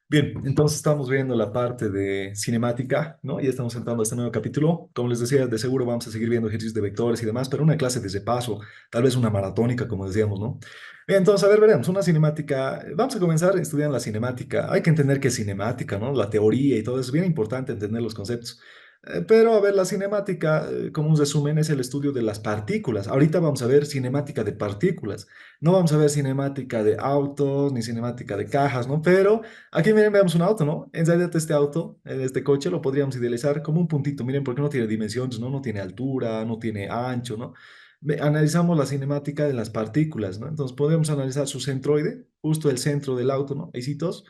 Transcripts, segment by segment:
Bien, entonces estamos viendo la parte de cinemática, ¿no? Ya estamos entrando a este nuevo capítulo. Como les decía, de seguro vamos a seguir viendo ejercicios de vectores y demás, pero una clase de repaso, tal vez una maratónica, como decíamos, ¿no? Bien, entonces, a ver, veremos, una cinemática. Vamos a comenzar estudiando la cinemática. Hay que entender qué es cinemática, ¿no? La teoría y todo eso, es bien importante entender los conceptos. Pero, a ver, la cinemática, como un resumen, es el estudio de las partículas. Ahorita vamos a ver cinemática de partículas. No vamos a ver cinemática de autos ni cinemática de cajas, ¿no? Pero aquí miren, veamos un auto, ¿no? En realidad este auto, este coche, lo podríamos idealizar como un puntito, miren, porque no tiene dimensiones, ¿no? No tiene altura, no tiene ancho, ¿no? Analizamos la cinemática de las partículas, ¿no? Entonces podemos analizar su centroide, justo el centro del auto, ¿no? Hijitos.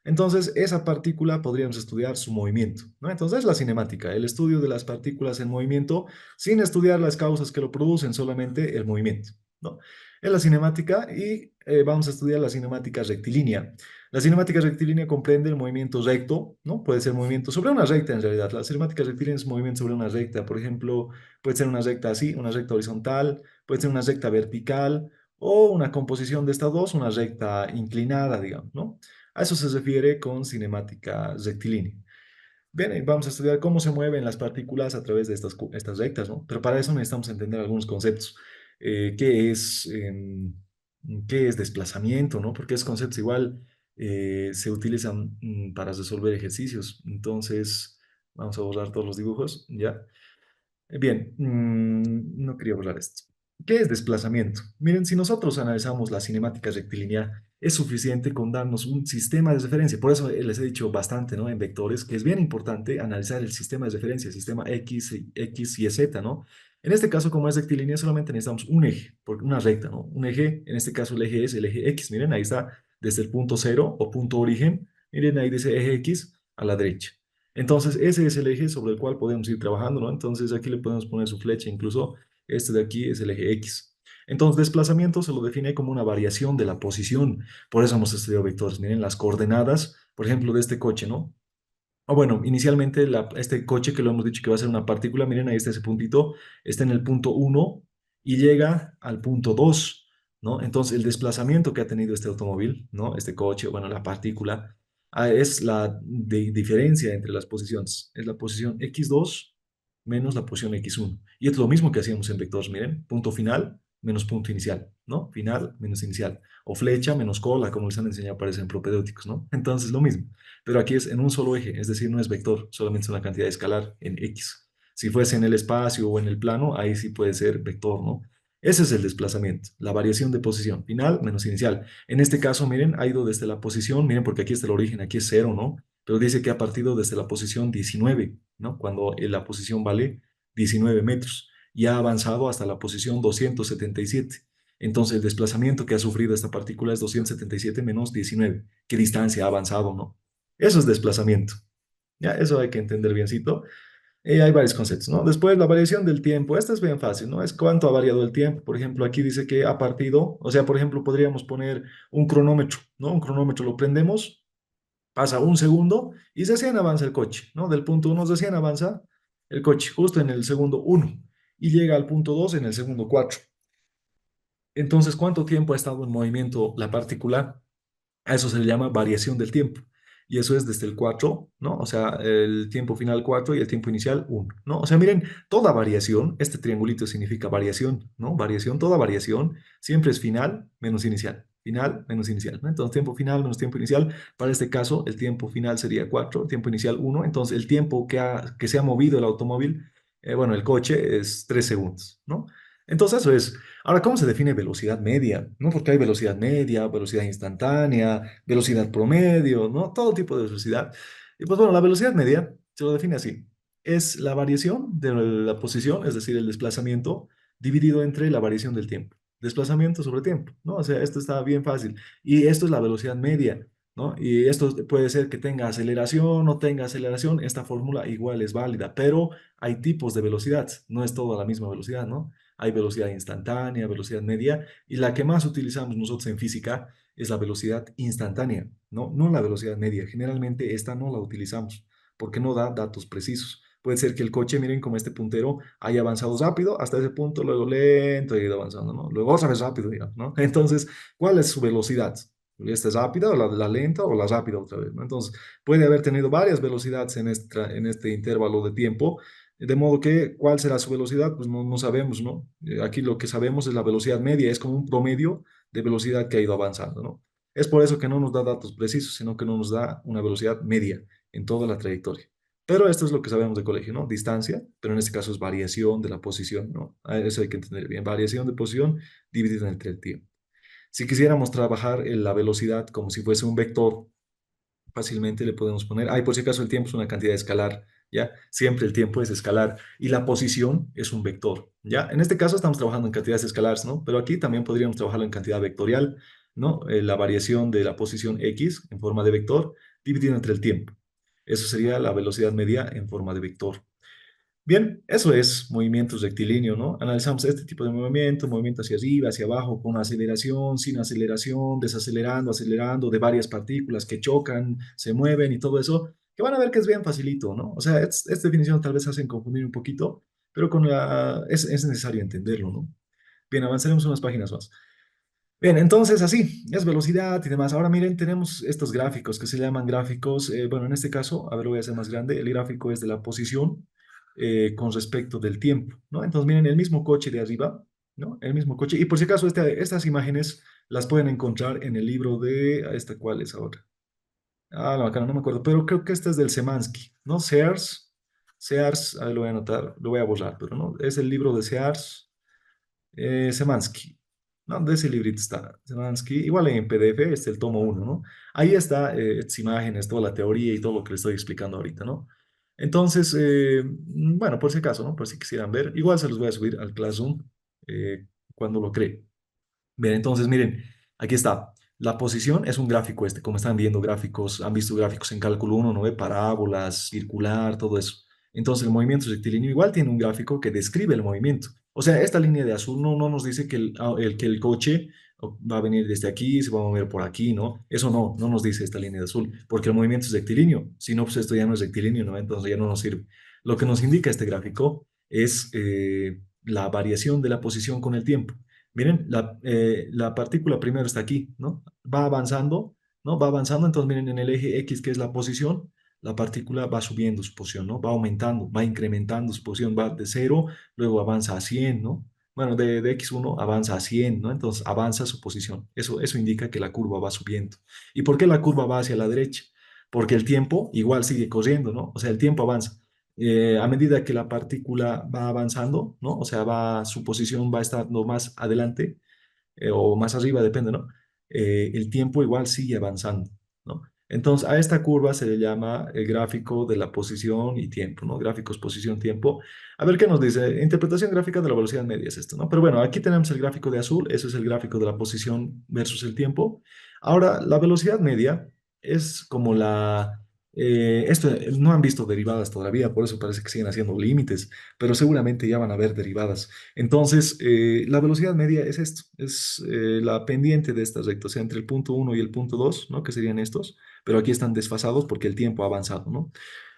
Entonces esa partícula podríamos estudiar su movimiento, ¿no? Entonces es la cinemática, el estudio de las partículas en movimiento sin estudiar las causas que lo producen, solamente el movimiento, ¿no? Es la cinemática y vamos a estudiar la cinemática rectilínea. La cinemática rectilínea comprende el movimiento recto, ¿no? Puede ser movimiento sobre una recta en realidad. La cinemática rectilínea es movimiento sobre una recta. Por ejemplo, puede ser una recta así, una recta horizontal, puede ser una recta vertical o una composición de estas dos, una recta inclinada, digamos, ¿no? A eso se refiere con cinemática rectilínea. Bien, vamos a estudiar cómo se mueven las partículas a través de estas rectas, ¿no? Pero para eso necesitamos entender algunos conceptos. ¿Qué es, qué es desplazamiento, ¿no? Porque esos conceptos igual se utilizan para resolver ejercicios. Entonces, vamos a borrar todos los dibujos, ¿ya? Bien, no quería borrar esto. ¿Qué es desplazamiento? Miren, si nosotros analizamos la cinemática rectilínea, es suficiente con darnos un sistema de referencia. Por eso les he dicho bastante, ¿no? En vectores, que es bien importante analizar el sistema de referencia, el sistema X y Z, ¿no? En este caso, como es rectilínea, solamente necesitamos un eje, porque una recta, ¿no? Un eje, en este caso el eje es el eje X. Miren, ahí está, desde el punto cero o punto origen. Miren, ahí dice eje X a la derecha. Entonces, ese es el eje sobre el cual podemos ir trabajando, ¿no? Entonces, aquí le podemos poner su flecha, incluso este de aquí es el eje X. Entonces, desplazamiento se lo define como una variación de la posición. Por eso hemos estudiado vectores. Miren las coordenadas, por ejemplo, de este coche, ¿no? O bueno, inicialmente este coche que lo hemos dicho que va a ser una partícula, miren, ahí está ese puntito, está en el punto uno y llega al punto 2, ¿no? Entonces, el desplazamiento que ha tenido este automóvil, ¿no? Este coche, bueno, la partícula, es la diferencia entre las posiciones. Es la posición x2 menos la posición x1. Y es lo mismo que hacíamos en vectores, miren, punto final menos punto inicial, ¿no? Final menos inicial. O flecha menos cola, como les han enseñado, parecen propedéuticos, ¿no? Entonces, lo mismo. Pero aquí es en un solo eje, es decir, no es vector, solamente es una cantidad escalar en X. Si fuese en el espacio o en el plano, ahí sí puede ser vector, ¿no? Ese es el desplazamiento, la variación de posición, final menos inicial. En este caso, miren, ha ido desde la posición, miren, porque aquí está el origen, aquí es cero, ¿no? Pero dice que ha partido desde la posición 19, ¿no? Cuando la posición vale 19 metros y ha avanzado hasta la posición 277. Entonces, el desplazamiento que ha sufrido esta partícula es 277 menos 19. ¿Qué distancia ha avanzado, no? Eso es desplazamiento. Ya, eso hay que entender biencito. Hay varios conceptos, ¿no? Después, la variación del tiempo. Esta es bien fácil, ¿no? Es cuánto ha variado el tiempo. Por ejemplo, aquí dice que ha partido, o sea, por ejemplo, podríamos poner un cronómetro, ¿no? Un cronómetro lo prendemos, pasa un segundo y recién avanza el coche, ¿no? Del punto uno recién avanza el coche, justo en el segundo uno y llega al punto 2 en el segundo 4. Entonces, ¿cuánto tiempo ha estado en movimiento la partícula? A eso se le llama variación del tiempo. Y eso es desde el 4, ¿no? O sea, el tiempo final 4 y el tiempo inicial 1, ¿no? O sea, miren, toda variación, este triangulito significa variación, ¿no? Variación, toda variación siempre es final menos inicial. Final menos inicial, ¿no? Entonces, tiempo final menos tiempo inicial. Para este caso, el tiempo final sería 4, tiempo inicial 1. Entonces, el tiempo que se ha movido el automóvil, bueno, el coche es 3 segundos, ¿no? Entonces, eso es. Ahora, ¿cómo se define velocidad media? ¿No? Porque hay velocidad media, velocidad instantánea, velocidad promedio, ¿no? Todo tipo de velocidad. Y pues bueno, la velocidad media se lo define así. Es la variación de la posición, es decir, el desplazamiento, dividido entre la variación del tiempo. Desplazamiento sobre tiempo, ¿no? O sea, esto está bien fácil. Y esto es la velocidad media, ¿no? Y esto puede ser que tenga aceleración o no tenga aceleración. Esta fórmula igual es válida, pero hay tipos de velocidad. No es toda la misma velocidad, ¿no? Hay velocidad instantánea, velocidad media, y la que más utilizamos nosotros en física es la velocidad instantánea, ¿no? No la velocidad media. Generalmente esta no la utilizamos porque no da datos precisos. Puede ser que el coche, miren como este puntero, haya avanzado rápido hasta ese punto, luego lento y ha ido avanzando, ¿no? Luego otra vez rápido, digamos, ¿no? Entonces, ¿cuál es su velocidad? esta es rápida o la lenta o la rápida otra vez, ¿no? Entonces, puede haber tenido varias velocidades en este intervalo de tiempo, de modo que cuál será su velocidad, pues no sabemos, ¿no? Aquí lo que sabemos es la velocidad media, es como un promedio de velocidad que ha ido avanzando, ¿no? Es por eso que no nos da datos precisos, sino que no nos da una velocidad media en toda la trayectoria. Pero esto es lo que sabemos de colegio, ¿no? Distancia, pero en este caso es variación de la posición, ¿no? Eso hay que entender bien. Variación de posición dividida entre el tiempo. Si quisiéramos trabajar en la velocidad como si fuese un vector, fácilmente le podemos poner, ay, por si acaso el tiempo es una cantidad escalar, ¿ya? Siempre el tiempo es escalar y la posición es un vector, ¿ya? En este caso estamos trabajando en cantidades escalares, ¿no? Pero aquí también podríamos trabajarlo en cantidad vectorial, ¿no? La variación de la posición x en forma de vector dividido entre el tiempo. Eso sería la velocidad media en forma de vector. Bien, eso es movimiento rectilíneo, ¿no? Analizamos este tipo de movimiento hacia arriba, hacia abajo, con aceleración, sin aceleración, desacelerando, acelerando, de varias partículas que chocan, se mueven y todo eso, que van a ver que es bien facilito, ¿no? O sea, esta definición tal vez hacen confundir un poquito, pero es necesario entenderlo, ¿no? Bien, avanzaremos unas páginas más. Bien, entonces así, es velocidad y demás. Ahora miren, tenemos estos gráficos que se llaman gráficos, bueno, en este caso, a ver, lo voy a hacer más grande, el gráfico es de la posición con respecto del tiempo, ¿no? Entonces miren, el mismo coche de arriba, ¿no? El mismo coche. Y por si acaso, estas imágenes las pueden encontrar en el libro de, ¿esta cuál es ahora? Ah, no, acá no me acuerdo, pero creo que este es del Semansky, ¿no? Sears, a ver, lo voy a anotar, lo voy a borrar, pero no, es el libro de Sears. Semansky, ¿no? De ese librito está, Semansky, igual en PDF, es el tomo uno, ¿no? Ahí está, estas imágenes, toda la teoría y todo lo que le estoy explicando ahorita, ¿no? Entonces, bueno, por si acaso, ¿no? Por si quisieran ver, igual se los voy a subir al Classroom cuando lo cree. Bien, entonces miren, aquí está. La posición es un gráfico este, como están viendo gráficos, han visto gráficos en cálculo uno, ¿no ve? Parábolas, circular, todo eso. Entonces el movimiento rectilíneo igual tiene un gráfico que describe el movimiento. O sea, esta línea de azul no nos dice que que el coche va a venir desde aquí, se va a mover por aquí, ¿no? Eso no nos dice esta línea de azul, porque el movimiento es rectilíneo. Si no, pues esto ya no es rectilíneo, ¿no? Entonces ya no nos sirve. Lo que nos indica este gráfico es la variación de la posición con el tiempo. Miren, la partícula primero está aquí, ¿no? Va avanzando, ¿no? Va avanzando, entonces miren en el eje X, que es la posición, la partícula va subiendo su posición, ¿no? Va aumentando, va incrementando su posición, va de 0, luego avanza a 100, ¿no? Bueno, de X1 avanza a 100, ¿no? Entonces avanza su posición. Eso indica que la curva va subiendo. ¿Y por qué la curva va hacia la derecha? Porque el tiempo igual sigue corriendo, ¿no? O sea, el tiempo avanza a medida que la partícula va avanzando, ¿no? O sea, su posición va estando más adelante o más arriba, depende, ¿no? El tiempo igual sigue avanzando, ¿no? Entonces, a esta curva se le llama el gráfico de la posición y tiempo, ¿no? Gráficos, posición, tiempo. A ver qué nos dice. Interpretación gráfica de la velocidad media es esto, ¿no? Pero bueno, aquí tenemos el gráfico de azul, eso es el gráfico de la posición versus el tiempo. Ahora, la velocidad media es como esto no han visto derivadas todavía, por eso parece que siguen haciendo límites, pero seguramente ya van a ver derivadas. Entonces, la velocidad media es esto, es la pendiente de esta recta, o sea, entre el punto uno y el punto 2, ¿no? Que serían estos, pero aquí están desfasados porque el tiempo ha avanzado, ¿no?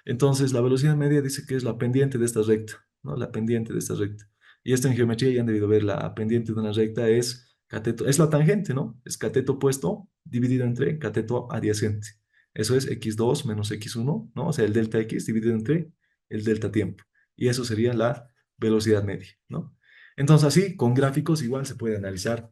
Entonces, la velocidad media dice que es la pendiente de esta recta, ¿no? La pendiente de esta recta. Y esto en geometría ya han debido ver, la pendiente de una recta es cateto, es la tangente, ¿no? Es cateto opuesto dividido entre cateto adyacente. Eso es x2 menos x1, ¿no? O sea, el delta x dividido entre el delta tiempo. Y eso sería la velocidad media, ¿no? Entonces, así, con gráficos igual se puede analizar.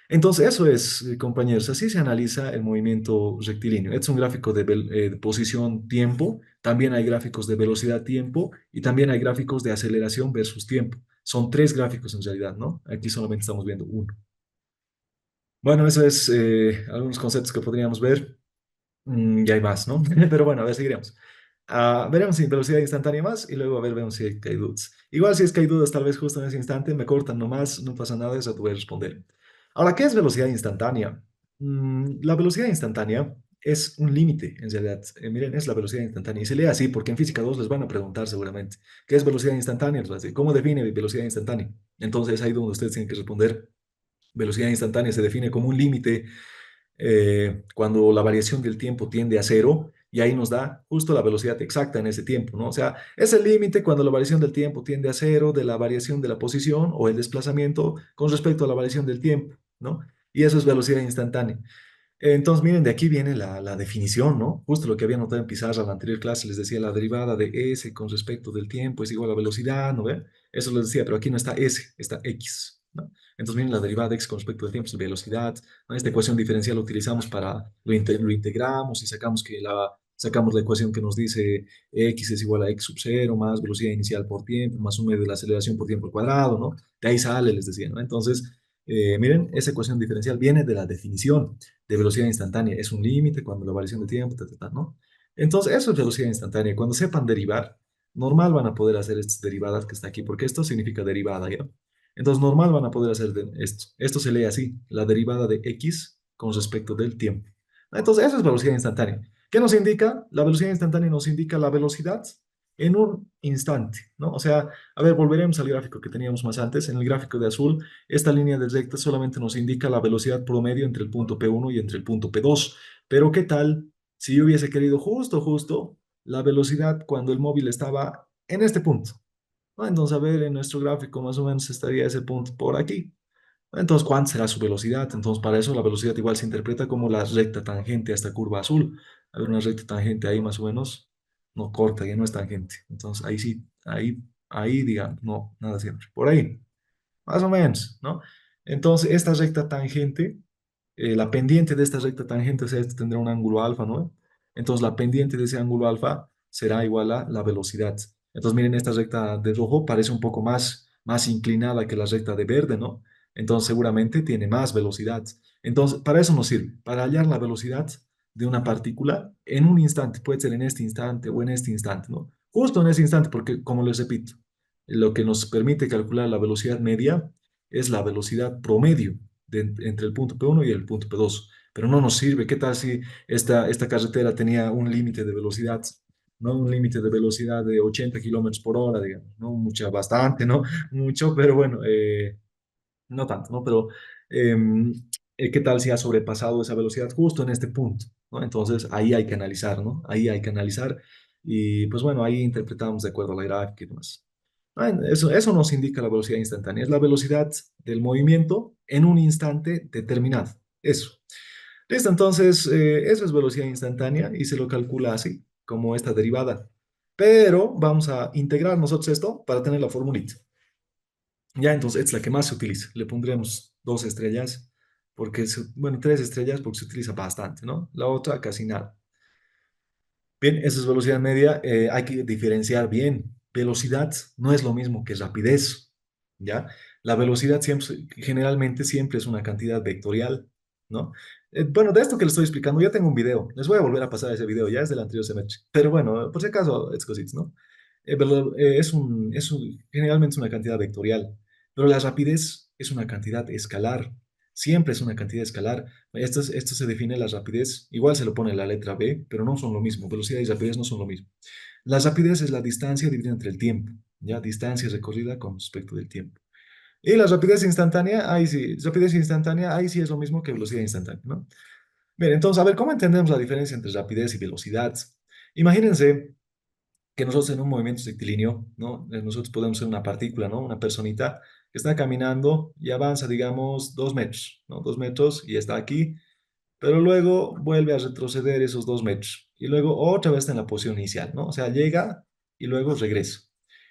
Entonces, eso es, compañeros, así se analiza el movimiento rectilíneo. Este es un gráfico de posición-tiempo, también hay gráficos de velocidad-tiempo y también hay gráficos de aceleración versus tiempo. Son tres gráficos en realidad, ¿no? Aquí solamente estamos viendo uno. Bueno, eso es algunos conceptos que podríamos ver. Y hay más, ¿no? Pero bueno, a ver, seguiremos. Veremos si velocidad instantánea más y luego a ver, vemos si hay dudas. Igual si es que hay dudas, tal vez justo en ese instante me cortan nomás, no pasa nada, eso te voy a responder. Ahora, ¿qué es velocidad instantánea? La velocidad instantánea es un límite, en realidad. Miren, es la velocidad instantánea. Y se lee así porque en física 2 les van a preguntar seguramente, ¿qué es velocidad instantánea? Les va a decir, ¿cómo define velocidad instantánea? Entonces ahí donde ustedes tienen que responder. Velocidad instantánea se define como un límite cuando la variación del tiempo tiende a cero y ahí nos da justo la velocidad exacta en ese tiempo, ¿no? O sea, es el límite cuando la variación del tiempo tiende a cero de la variación de la posición o el desplazamiento con respecto a la variación del tiempo, ¿no? Y eso es velocidad instantánea. Entonces, miren, de aquí viene la definición, ¿no? Justo lo que había notado en pizarra en la anterior clase, les decía la derivada de s con respecto del tiempo es igual a velocidad, ¿no ve? Eso les decía, pero aquí no está s, está x, ¿no? Entonces, miren, la derivada de x con respecto del tiempo es velocidad, ¿no? Esta ecuación diferencial la utilizamos para, lo integramos y sacamos la ecuación que nos dice x es igual a x sub 0 más velocidad inicial por tiempo, más un medio de la aceleración por tiempo al cuadrado, ¿no? De ahí sale, les decía, ¿no? Entonces, miren, esa ecuación diferencial viene de la definición de velocidad instantánea. Es un límite cuando la variación de tiempo, ¿no? Entonces, eso es velocidad instantánea. Cuando sepan derivar, normal van a poder hacer estas derivadas que está aquí, porque esto significa derivada, ¿ya? Entonces, normal van a poder hacer esto. Esto se lee así, la derivada de x con respecto del tiempo. Entonces, eso es velocidad instantánea. ¿Qué nos indica? La velocidad instantánea nos indica la velocidad en un instante, ¿no? O sea, a ver, volveremos al gráfico que teníamos más antes. En el gráfico de azul, esta línea de recta solamente nos indica la velocidad promedio entre el punto P1 y entre el punto P2. Pero ¿qué tal si yo hubiese querido justo la velocidad cuando el móvil estaba en este punto? ¿No? Entonces, a ver, en nuestro gráfico más o menos estaría ese punto por aquí. Entonces, ¿cuánto será su velocidad? Entonces, para eso la velocidad igual se interpreta como la recta tangente a esta curva azul. A ver, una recta tangente ahí más o menos, no corta, ya no es tangente. Entonces, ahí sí, ahí digamos, no, nada siempre. Por ahí. Más o menos, ¿no? Entonces, esta recta tangente, la pendiente de esta recta tangente, o sea, esto tendrá un ángulo alfa, ¿no? Entonces, la pendiente de ese ángulo alfa será igual a la velocidad. Entonces, miren, esta recta de rojo parece un poco más inclinada que la recta de verde, ¿no? Entonces, seguramente tiene más velocidad. Entonces, para eso nos sirve, para hallar la velocidad de una partícula en un instante, puede ser en este instante o en este instante, ¿no? Justo en ese instante, porque, como les repito, lo que nos permite calcular la velocidad media es la velocidad promedio entre el punto P1 y el punto P2. Pero no nos sirve. ¿Qué tal si esta carretera tenía un límite de velocidad? ¿No? Un límite de velocidad de 80 kilómetros por hora, digamos, ¿no? Mucha, bastante, ¿no? Mucho, pero bueno, no tanto, ¿no? Pero, ¿qué tal si ha sobrepasado esa velocidad justo en este punto? ¿No? Entonces, ahí hay que analizar, ¿no? Ahí hay que analizar y, pues bueno, ahí interpretamos de acuerdo a la gráfica y demás. Eso nos indica la velocidad instantánea, es la velocidad del movimiento en un instante determinado. Eso. Listo, entonces, eso es velocidad instantánea y se lo calcula así, como esta derivada. Pero vamos a integrar nosotros esto para tener la formulita. Ya, entonces, es la que más se utiliza. Le pondremos 2 estrellas, porque, bueno, 3 estrellas porque se utiliza bastante, ¿no? La otra casi nada. Bien, esa es velocidad media. Hay que diferenciar bien. Velocidad no es lo mismo que rapidez, ¿ya? La velocidad generalmente siempre es una cantidad vectorial, ¿no? Bueno, de esto que les estoy explicando, ya tengo un video. Les voy a volver a pasar ese video, ya es del anterior semestre. Pero bueno, por si acaso, es cositas, ¿no? Generalmente es una cantidad vectorial, pero la rapidez es una cantidad escalar. Siempre es una cantidad escalar. Esto se define la rapidez, igual se lo pone la letra B, pero no son lo mismo. Velocidad y rapidez no son lo mismo. La rapidez es la distancia dividida entre el tiempo, ¿ya? Distancia recorrida con respecto del tiempo. Y la rapidez instantánea, ahí sí es lo mismo que velocidad instantánea, ¿no? Bien, entonces, a ver, ¿cómo entendemos la diferencia entre rapidez y velocidad? Imagínense que nosotros en un movimiento rectilíneo, ¿no? Nosotros podemos ser una partícula, ¿no? Una personita que está caminando y avanza, digamos, 2 metros, ¿no? 2 metros y está aquí, pero luego vuelve a retroceder esos 2 metros y luego otra vez está en la posición inicial, ¿no? O sea, llega y luego regresa.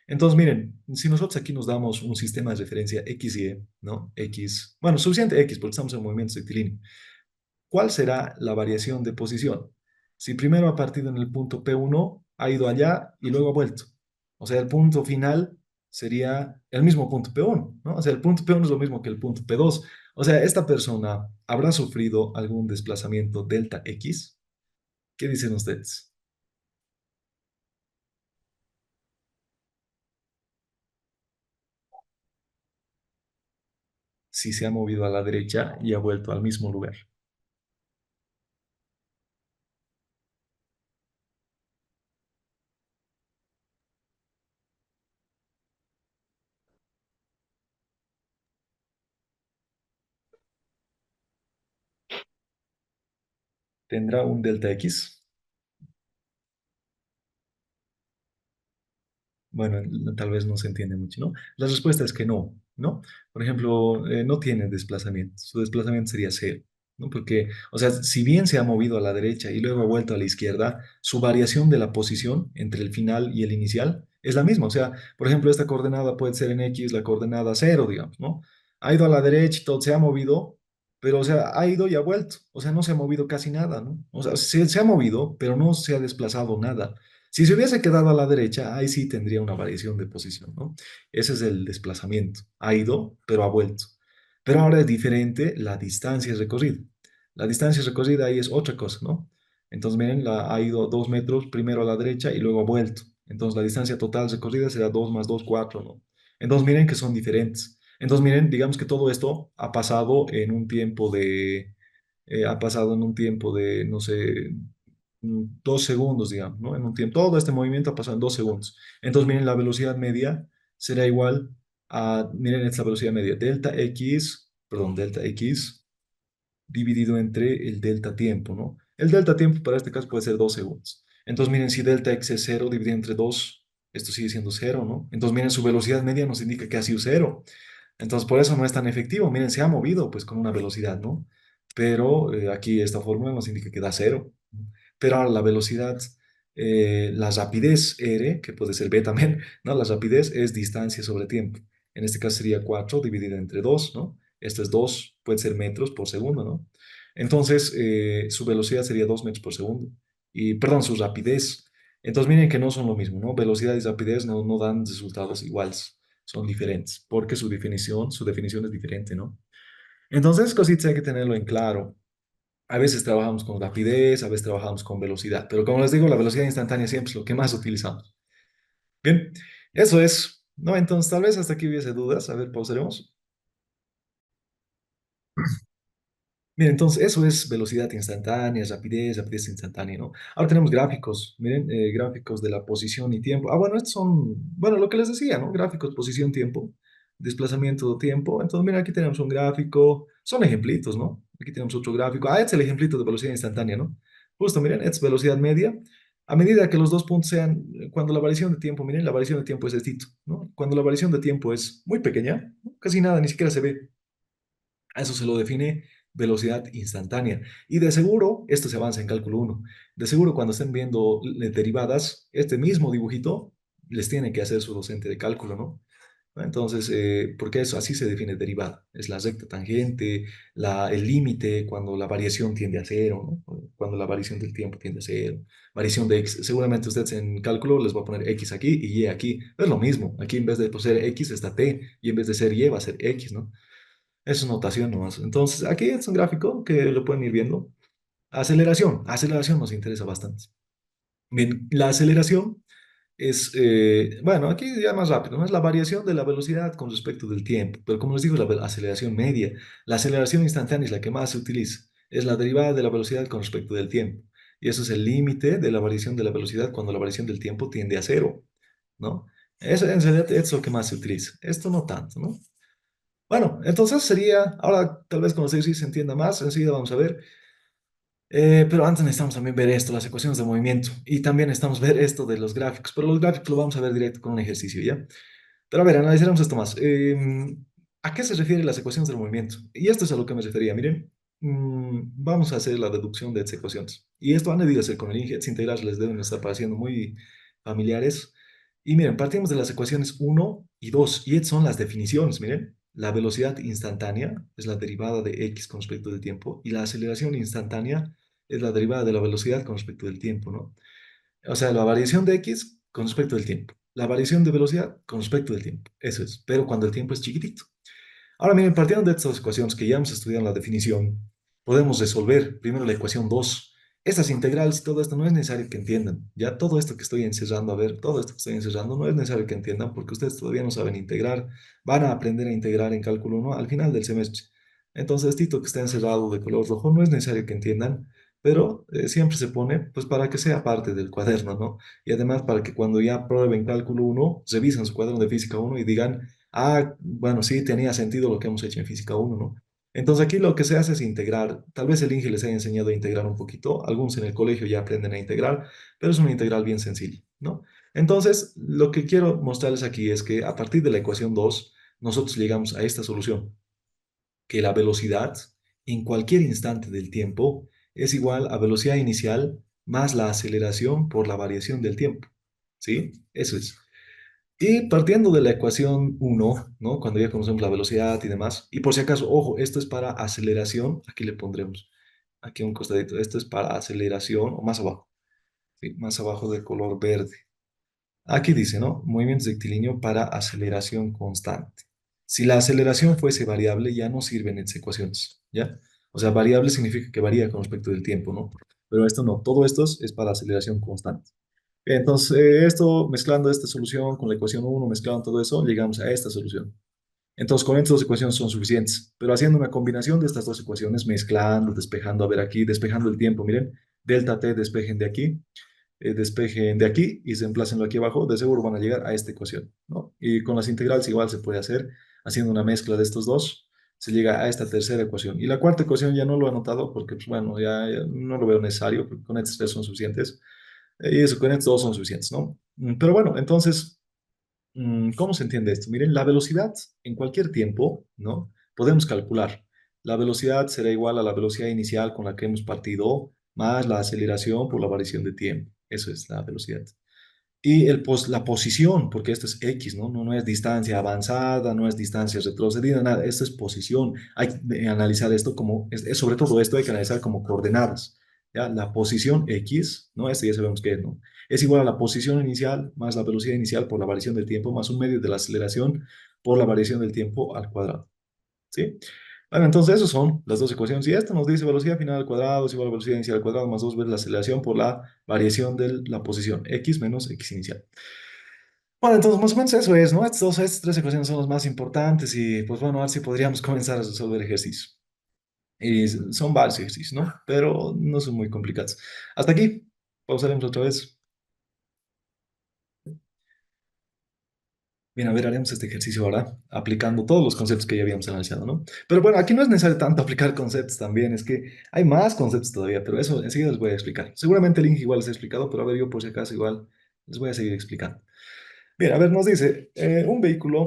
Entonces, miren, si nosotros aquí nos damos un sistema de referencia X y Y, ¿no? X, bueno, suficiente X porque estamos en movimiento rectilíneo. ¿Cuál será la variación de posición? Si primero ha partido en el punto P1, ha ido allá y luego ha vuelto. O sea, el punto final sería el mismo punto P1, ¿no? O sea, el punto P1 es lo mismo que el punto P2. O sea, esta persona habrá sufrido algún desplazamiento delta X. ¿Qué dicen ustedes? Si se ha movido a la derecha y ha vuelto al mismo lugar. ¿Tendrá un delta X? Bueno, tal vez no se entiende mucho, ¿no? La respuesta es que no, ¿no? Por ejemplo, no tiene desplazamiento. Su desplazamiento sería cero. ¿no? Porque, o sea, si bien se ha movido a la derecha y luego ha vuelto a la izquierda, su variación de la posición entre el final y el inicial es la misma. O sea, por ejemplo, esta coordenada puede ser en X la coordenada cero, digamos, ¿no? Ha ido a la derecha y todo, se ha movido, pero, o sea, ha ido y ha vuelto. O sea, no se ha movido casi nada, ¿no? O sea, se ha movido, pero no se ha desplazado nada. Si se hubiese quedado a la derecha, ahí sí tendría una variación de posición, ¿no? Ese es el desplazamiento. Ha ido, pero ha vuelto. Pero ahora es diferente la distancia recorrida. La distancia recorrida ahí es otra cosa, ¿no? Entonces, miren, ha ido 2 metros primero a la derecha y luego ha vuelto. Entonces, la distancia total recorrida será 2 más 2 4, ¿no? Entonces, miren que son diferentes. Entonces, miren, digamos que todo esto ha pasado en un tiempo de, no sé, 2 segundos, digamos, ¿no? En un tiempo, todo este movimiento ha pasado en 2 segundos. Entonces, miren, la velocidad media será igual a, miren, esta velocidad media, delta X dividido entre el delta tiempo, ¿no? El delta tiempo para este caso puede ser 2 segundos. Entonces, miren, si delta x es cero dividido entre 2, esto sigue siendo cero, ¿no? Entonces, miren, su velocidad media nos indica que ha sido cero. Entonces, por eso no es tan efectivo. Miren, se ha movido pues con una velocidad, ¿no? Pero aquí esta fórmula nos indica que da cero. Pero ahora la velocidad, la rapidez r, que puede ser b también, ¿no? La rapidez es distancia sobre tiempo. En este caso sería 4 dividido entre 2, ¿no? Esto es 2, puede ser metros por segundo, ¿no? Entonces, su velocidad sería 2 metros por segundo. Y, perdón, su rapidez. Entonces, miren que no son lo mismo, ¿no? Velocidad y rapidez no dan resultados iguales, son diferentes, porque su definición es diferente, ¿no? Entonces, cositas hay que tenerlo en claro. A veces trabajamos con rapidez, a veces trabajamos con velocidad, pero como les digo, la velocidad instantánea siempre es lo que más utilizamos. Bien, eso es, ¿no? Entonces, tal vez hasta aquí hubiese dudas. A ver, pausaremos. Miren, entonces eso es velocidad instantánea, rapidez instantánea, ¿no? Ahora tenemos gráficos, miren, gráficos de la posición y tiempo. Bueno, estos son, bueno, lo que les decía, ¿no? Gráficos, posición, tiempo, desplazamiento, tiempo. Entonces, miren, aquí tenemos un gráfico, son ejemplitos, ¿no? Aquí tenemos otro gráfico. Este es el ejemplito de velocidad instantánea, ¿no? Justo, miren, esta es velocidad media. A medida que los dos puntos sean, cuando la variación de tiempo, miren, la variación de tiempo es esto, ¿no? Cuando la variación de tiempo es muy pequeña, ¿no? Casi nada, ni siquiera se ve. A eso se lo define velocidad instantánea. Y de seguro, esto se avanza en cálculo uno. De seguro, cuando estén viendo derivadas, este mismo dibujito les tiene que hacer su docente de cálculo, ¿no? Entonces, porque eso así se define derivada. Es la recta tangente, el límite, cuando la variación tiende a cero, ¿no? Cuando la variación del tiempo tiende a cero. Variación de x. Seguramente ustedes en cálculo les va a poner x aquí y y aquí. Es lo mismo. Aquí en vez de ser x está t y en vez de ser y va a ser x, ¿no? Eso es notación nomás. Entonces, aquí es un gráfico que lo pueden ir viendo. Aceleración nos interesa bastante. Bien, la aceleración es, bueno, aquí ya más rápido, ¿no? Es la variación de la velocidad con respecto del tiempo. Pero como les digo, aceleración media. La aceleración instantánea es la que más se utiliza. Es la derivada de la velocidad con respecto del tiempo. Y eso es el límite de la variación de la velocidad cuando la variación del tiempo tiende a cero, ¿no? Eso en realidad es lo que más se utiliza. Esto no tanto, ¿no? Bueno, entonces sería, ahora tal vez con los ejercicios se entienda más, enseguida vamos a ver, pero antes necesitamos también ver esto, las ecuaciones de movimiento, y también necesitamos ver esto de los gráficos, pero los gráficos lo vamos a ver directo con un ejercicio, ¿ya? Pero a ver, analizaremos esto más. ¿A qué se refieren las ecuaciones del movimiento? Y esto es a lo que me refería, miren, vamos a hacer la deducción de estas ecuaciones, y esto han debido hacer con el INGETS integral, les deben estar pareciendo muy familiares, y miren, partimos de las ecuaciones uno y 2 y estas son las definiciones, miren. La velocidad instantánea es la derivada de x con respecto del tiempo y la aceleración instantánea es la derivada de la velocidad con respecto del tiempo, ¿no? O sea, la variación de x con respecto del tiempo, la variación de velocidad con respecto del tiempo, eso es, pero cuando el tiempo es chiquitito. Ahora miren, partiendo de estas ecuaciones que ya hemos estudiado en la definición, podemos resolver primero la ecuación 2. Estas integrales y todo esto no es necesario que entiendan. Ya todo esto que estoy encerrando, a ver, todo esto que estoy encerrando no es necesario que entiendan porque ustedes todavía no saben integrar. Van a aprender a integrar en cálculo 1 al final del semestre. Entonces, esto que está encerrado de color rojo no es necesario que entiendan, pero siempre se pone pues para que sea parte del cuaderno, ¿no? Y además para que cuando ya prueben cálculo 1 revisen su cuaderno de física 1 y digan, bueno, sí, tenía sentido lo que hemos hecho en física 1, ¿no? Entonces aquí lo que se hace es integrar. Tal vez el Inge les haya enseñado a integrar un poquito. Algunos en el colegio ya aprenden a integrar, pero es una integral bien sencilla, ¿no? Entonces, lo que quiero mostrarles aquí es que a partir de la ecuación 2 nosotros llegamos a esta solución, que la velocidad en cualquier instante del tiempo es igual a velocidad inicial más la aceleración por la variación del tiempo. ¿Sí? Eso es. Y partiendo de la ecuación uno, ¿no? Cuando ya conocemos la velocidad y demás, y por si acaso, ojo, esto es para aceleración, aquí le pondremos, aquí un costadito, esto es para aceleración, o más abajo, ¿sí? Más abajo de color verde. Aquí dice, ¿no? Movimiento rectilíneo para aceleración constante. Si la aceleración fuese variable, ya no sirven estas ecuaciones, ¿ya? O sea, variable significa que varía con respecto del tiempo, ¿no? Pero esto no, todo esto es para aceleración constante. Entonces, esto, mezclando esta solución con la ecuación uno, mezclando todo eso, llegamos a esta solución. Entonces, con estas dos ecuaciones son suficientes, pero haciendo una combinación de estas dos ecuaciones, mezclando, despejando, a ver aquí, despejando el tiempo, miren, delta t despejen de aquí, despejen de aquí y reemplácenlo aquí abajo, de seguro van a llegar a esta ecuación, ¿no? Y con las integrales igual se puede hacer, haciendo una mezcla de estos dos, se llega a esta tercera ecuación. Y la cuarta ecuación ya no lo he anotado porque, pues, bueno, ya no lo veo necesario, porque con estas tres son suficientes. Y eso, con estos dos son suficientes, ¿no? Pero bueno, entonces, ¿cómo se entiende esto? Miren, la velocidad en cualquier tiempo, ¿no? Podemos calcular. La velocidad será igual a la velocidad inicial con la que hemos partido, más la aceleración por la variación de tiempo. Eso es la velocidad. Y la posición, porque esto es X, ¿no? No es distancia avanzada, no es distancia retrocedida, nada, esto es posición. Hay que analizar esto como, sobre todo esto hay que analizar como coordenadas, ¿ya? La posición X, ¿no? Esto ya sabemos qué es, ¿no? Es igual a la posición inicial más la velocidad inicial por la variación del tiempo más un medio de la aceleración por la variación del tiempo al cuadrado, ¿sí? Bueno, entonces esas son las dos ecuaciones. Y esto nos dice velocidad final al cuadrado es igual a velocidad inicial al cuadrado más dos veces la aceleración por la variación de la posición x menos x inicial. Bueno, entonces más o menos eso es, ¿no? Estas tres ecuaciones son las más importantes y pues bueno, a ver si podríamos comenzar a resolver ejercicios. Y son varios ejercicios, ¿no? Pero no son muy complicados. Hasta aquí. Pausaremos otra vez. Bien, a ver, haremos este ejercicio ahora, aplicando todos los conceptos que ya habíamos analizado, ¿no? Pero bueno, aquí no es necesario tanto aplicar conceptos también, es que hay más conceptos todavía, pero eso enseguida les voy a explicar. Seguramente el Inge igual les ha explicado, pero a ver, yo por si acaso igual les voy a seguir explicando. Bien, a ver, nos dice, un vehículo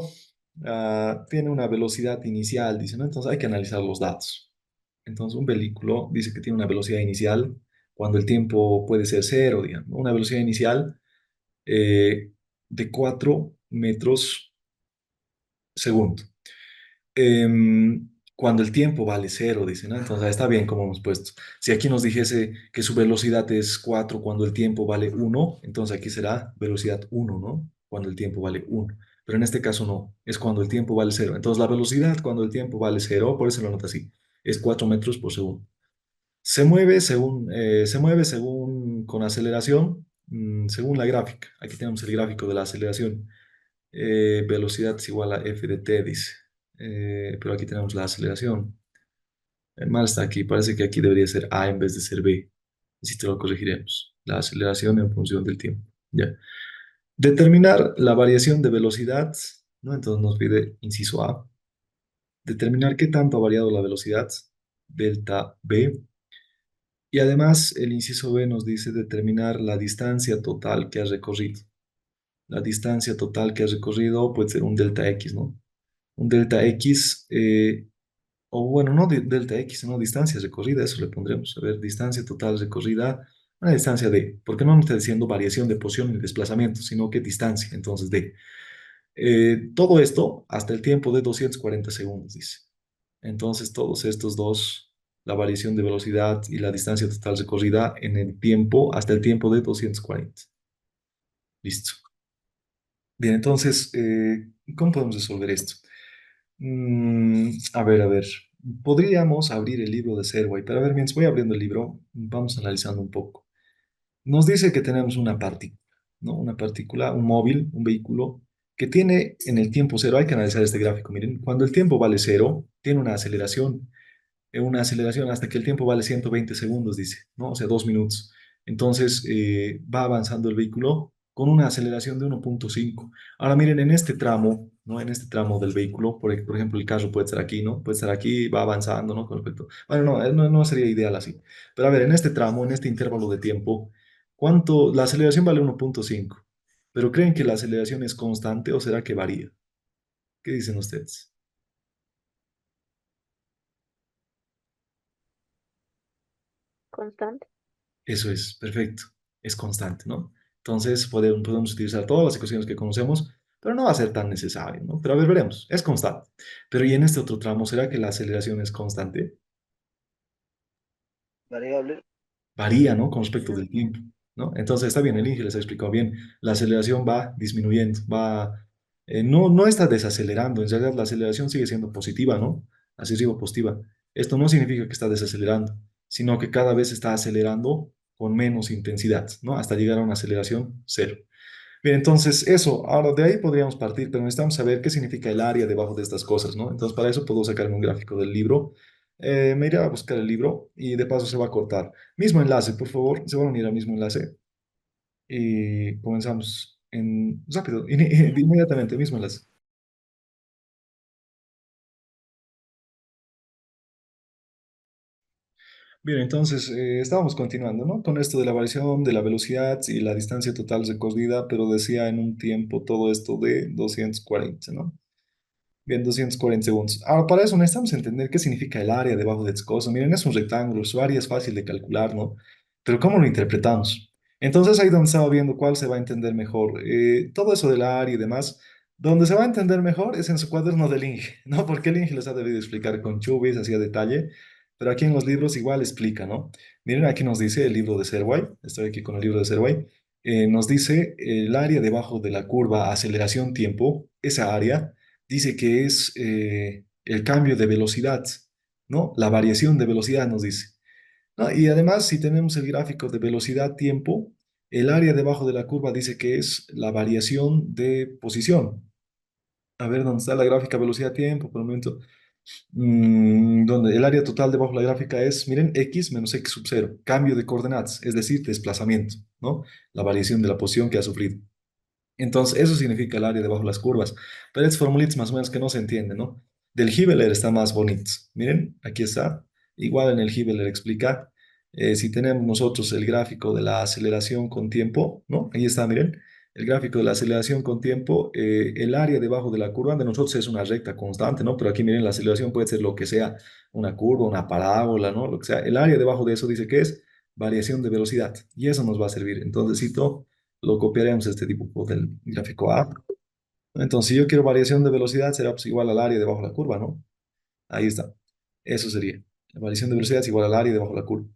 tiene una velocidad inicial, dice, ¿no? Entonces hay que analizar los datos. Entonces, un vehículo dice que tiene una velocidad inicial cuando el tiempo puede ser cero, digamos, ¿no? Una velocidad inicial de 4 metros segundo. Cuando el tiempo vale cero, dice, ¿no? Entonces está bien como hemos puesto. Si aquí nos dijese que su velocidad es 4 cuando el tiempo vale uno, entonces aquí será velocidad uno, ¿no? Cuando el tiempo vale uno. Pero en este caso no, es cuando el tiempo vale cero. Entonces la velocidad cuando el tiempo vale cero, por eso lo nota así, es 4 metros por segundo. Se mueve según con aceleración, según la gráfica. Aquí tenemos el gráfico de la aceleración. Velocidad es igual a f de t, dice. Pero aquí tenemos la aceleración. El mal está aquí. Parece que aquí debería ser a en vez de ser b. Así te lo corregiremos. La aceleración en función del tiempo. Ya. Determinar la variación de velocidad, ¿no? Entonces nos pide inciso A. Determinar qué tanto ha variado la velocidad, delta b. Y además el inciso B nos dice determinar la distancia total que ha recorrido. La distancia total que ha recorrido puede ser un delta X, ¿no? Un delta X, o bueno, no delta X, sino distancia recorrida, eso le pondremos. A ver, distancia total recorrida, una distancia D, porque no me está diciendo variación de posición ni desplazamiento, sino que distancia, entonces D. Todo esto hasta el tiempo de 240 segundos, dice. Entonces, todos estos dos, la variación de velocidad y la distancia total recorrida en el tiempo, hasta el tiempo de 240. Listo. Bien, entonces, ¿cómo podemos resolver esto? A ver, podríamos abrir el libro de Serway, pero a ver, mientras voy abriendo el libro, vamos analizando un poco. Nos dice que tenemos una partícula, ¿no? Una partícula, un móvil, un vehículo, que tiene en el tiempo cero, hay que analizar este gráfico, miren, cuando el tiempo vale cero, tiene una aceleración hasta que el tiempo vale 120 segundos, dice, ¿no? O sea, 2 minutos. Entonces, va avanzando el vehículo con una aceleración de 1,5. Ahora miren, en este tramo, ¿no? En este tramo del vehículo, por ejemplo, el carro puede estar aquí, ¿no? Puede estar aquí, va avanzando, ¿no? Con respecto. Bueno, no, no sería ideal así. Pero a ver, en este tramo, en este intervalo de tiempo, la aceleración vale 1,5. ¿Pero creen que la aceleración es constante o será que varía? ¿Qué dicen ustedes? constante. Eso es, perfecto. Es constante, ¿no? Entonces podemos utilizar todas las ecuaciones que conocemos, pero no va a ser tan necesario, ¿no? Pero a ver, veremos. Es constante. Pero ¿y en este otro tramo, será que la aceleración es constante? Variable. Varía, ¿no? Con respecto del Mm, tiempo, ¿no? Entonces está bien, el Inge les ha explicado bien. La aceleración va disminuyendo, no está desacelerando. En realidad la aceleración sigue siendo positiva, ¿no? Así sigo positiva. Esto no significa que está desacelerando, sino que cada vez está acelerando con menos intensidad, ¿no? Hasta llegar a una aceleración cero. Bien, entonces eso, ahora de ahí podríamos partir, pero necesitamos saber qué significa el área debajo de estas cosas, ¿no? Entonces para eso puedo sacarme un gráfico del libro. Me iré a buscar el libro y de paso se va a cortar. Mismo enlace, por favor, se van a unir al mismo enlace y comenzamos en rápido, inmediatamente, mismo enlace. Bien, entonces estábamos continuando, ¿no? Con esto de la variación de la velocidad y la distancia total recorrida, pero decía en un tiempo todo esto de 240, ¿no? Bien, 240 segundos. Ahora, para eso necesitamos entender qué significa el área debajo de estas cosas. Miren, es un rectángulo, su área es fácil de calcular, ¿no? Pero ¿cómo lo interpretamos? Entonces, ahí donde estaba viendo cuál se va a entender mejor. Todo eso del área y demás, donde se va a entender mejor es en su cuaderno del Inge, ¿no? Porque el Inge les ha debido explicar con chubis, así a detalle, pero aquí en los libros igual explica, ¿no? Miren, aquí nos dice el libro de Serway, estoy aquí con el libro de Serway, nos dice el área debajo de la curva aceleración-tiempo, esa área dice que es el cambio de velocidad, ¿no? La variación de velocidad nos dice, ¿no? Y además, si tenemos el gráfico de velocidad-tiempo, el área debajo de la curva dice que es la variación de posición. A ver, ¿dónde está la gráfica velocidad-tiempo? Por el momento, donde el área total debajo de la gráfica es, miren, x menos x sub cero, cambio de coordenadas, es decir, desplazamiento, ¿no? La variación de la posición que ha sufrido. Entonces, eso significa el área debajo de las curvas. Pero es formulitas más o menos que no se entiende, ¿no? Del Hibeler está más bonito. Miren, aquí está. Igual en el Hibeler explica. Si tenemos nosotros el gráfico de la aceleración con tiempo, ¿no? Ahí está, miren. El gráfico de la aceleración con tiempo, el área debajo de la curva de nosotros es una recta constante, ¿no? Pero aquí, miren, la aceleración puede ser lo que sea, una curva, una parábola, ¿no? Lo que sea. El área debajo de eso dice que es variación de velocidad. Y eso nos va a servir. Entonces, cito lo copiaremos este dibujo del gráfico A. Entonces, si yo quiero variación de velocidad, será pues igual al área debajo de la curva, ¿no? Ahí está. Eso sería. La variación de velocidad es igual al área debajo de la curva.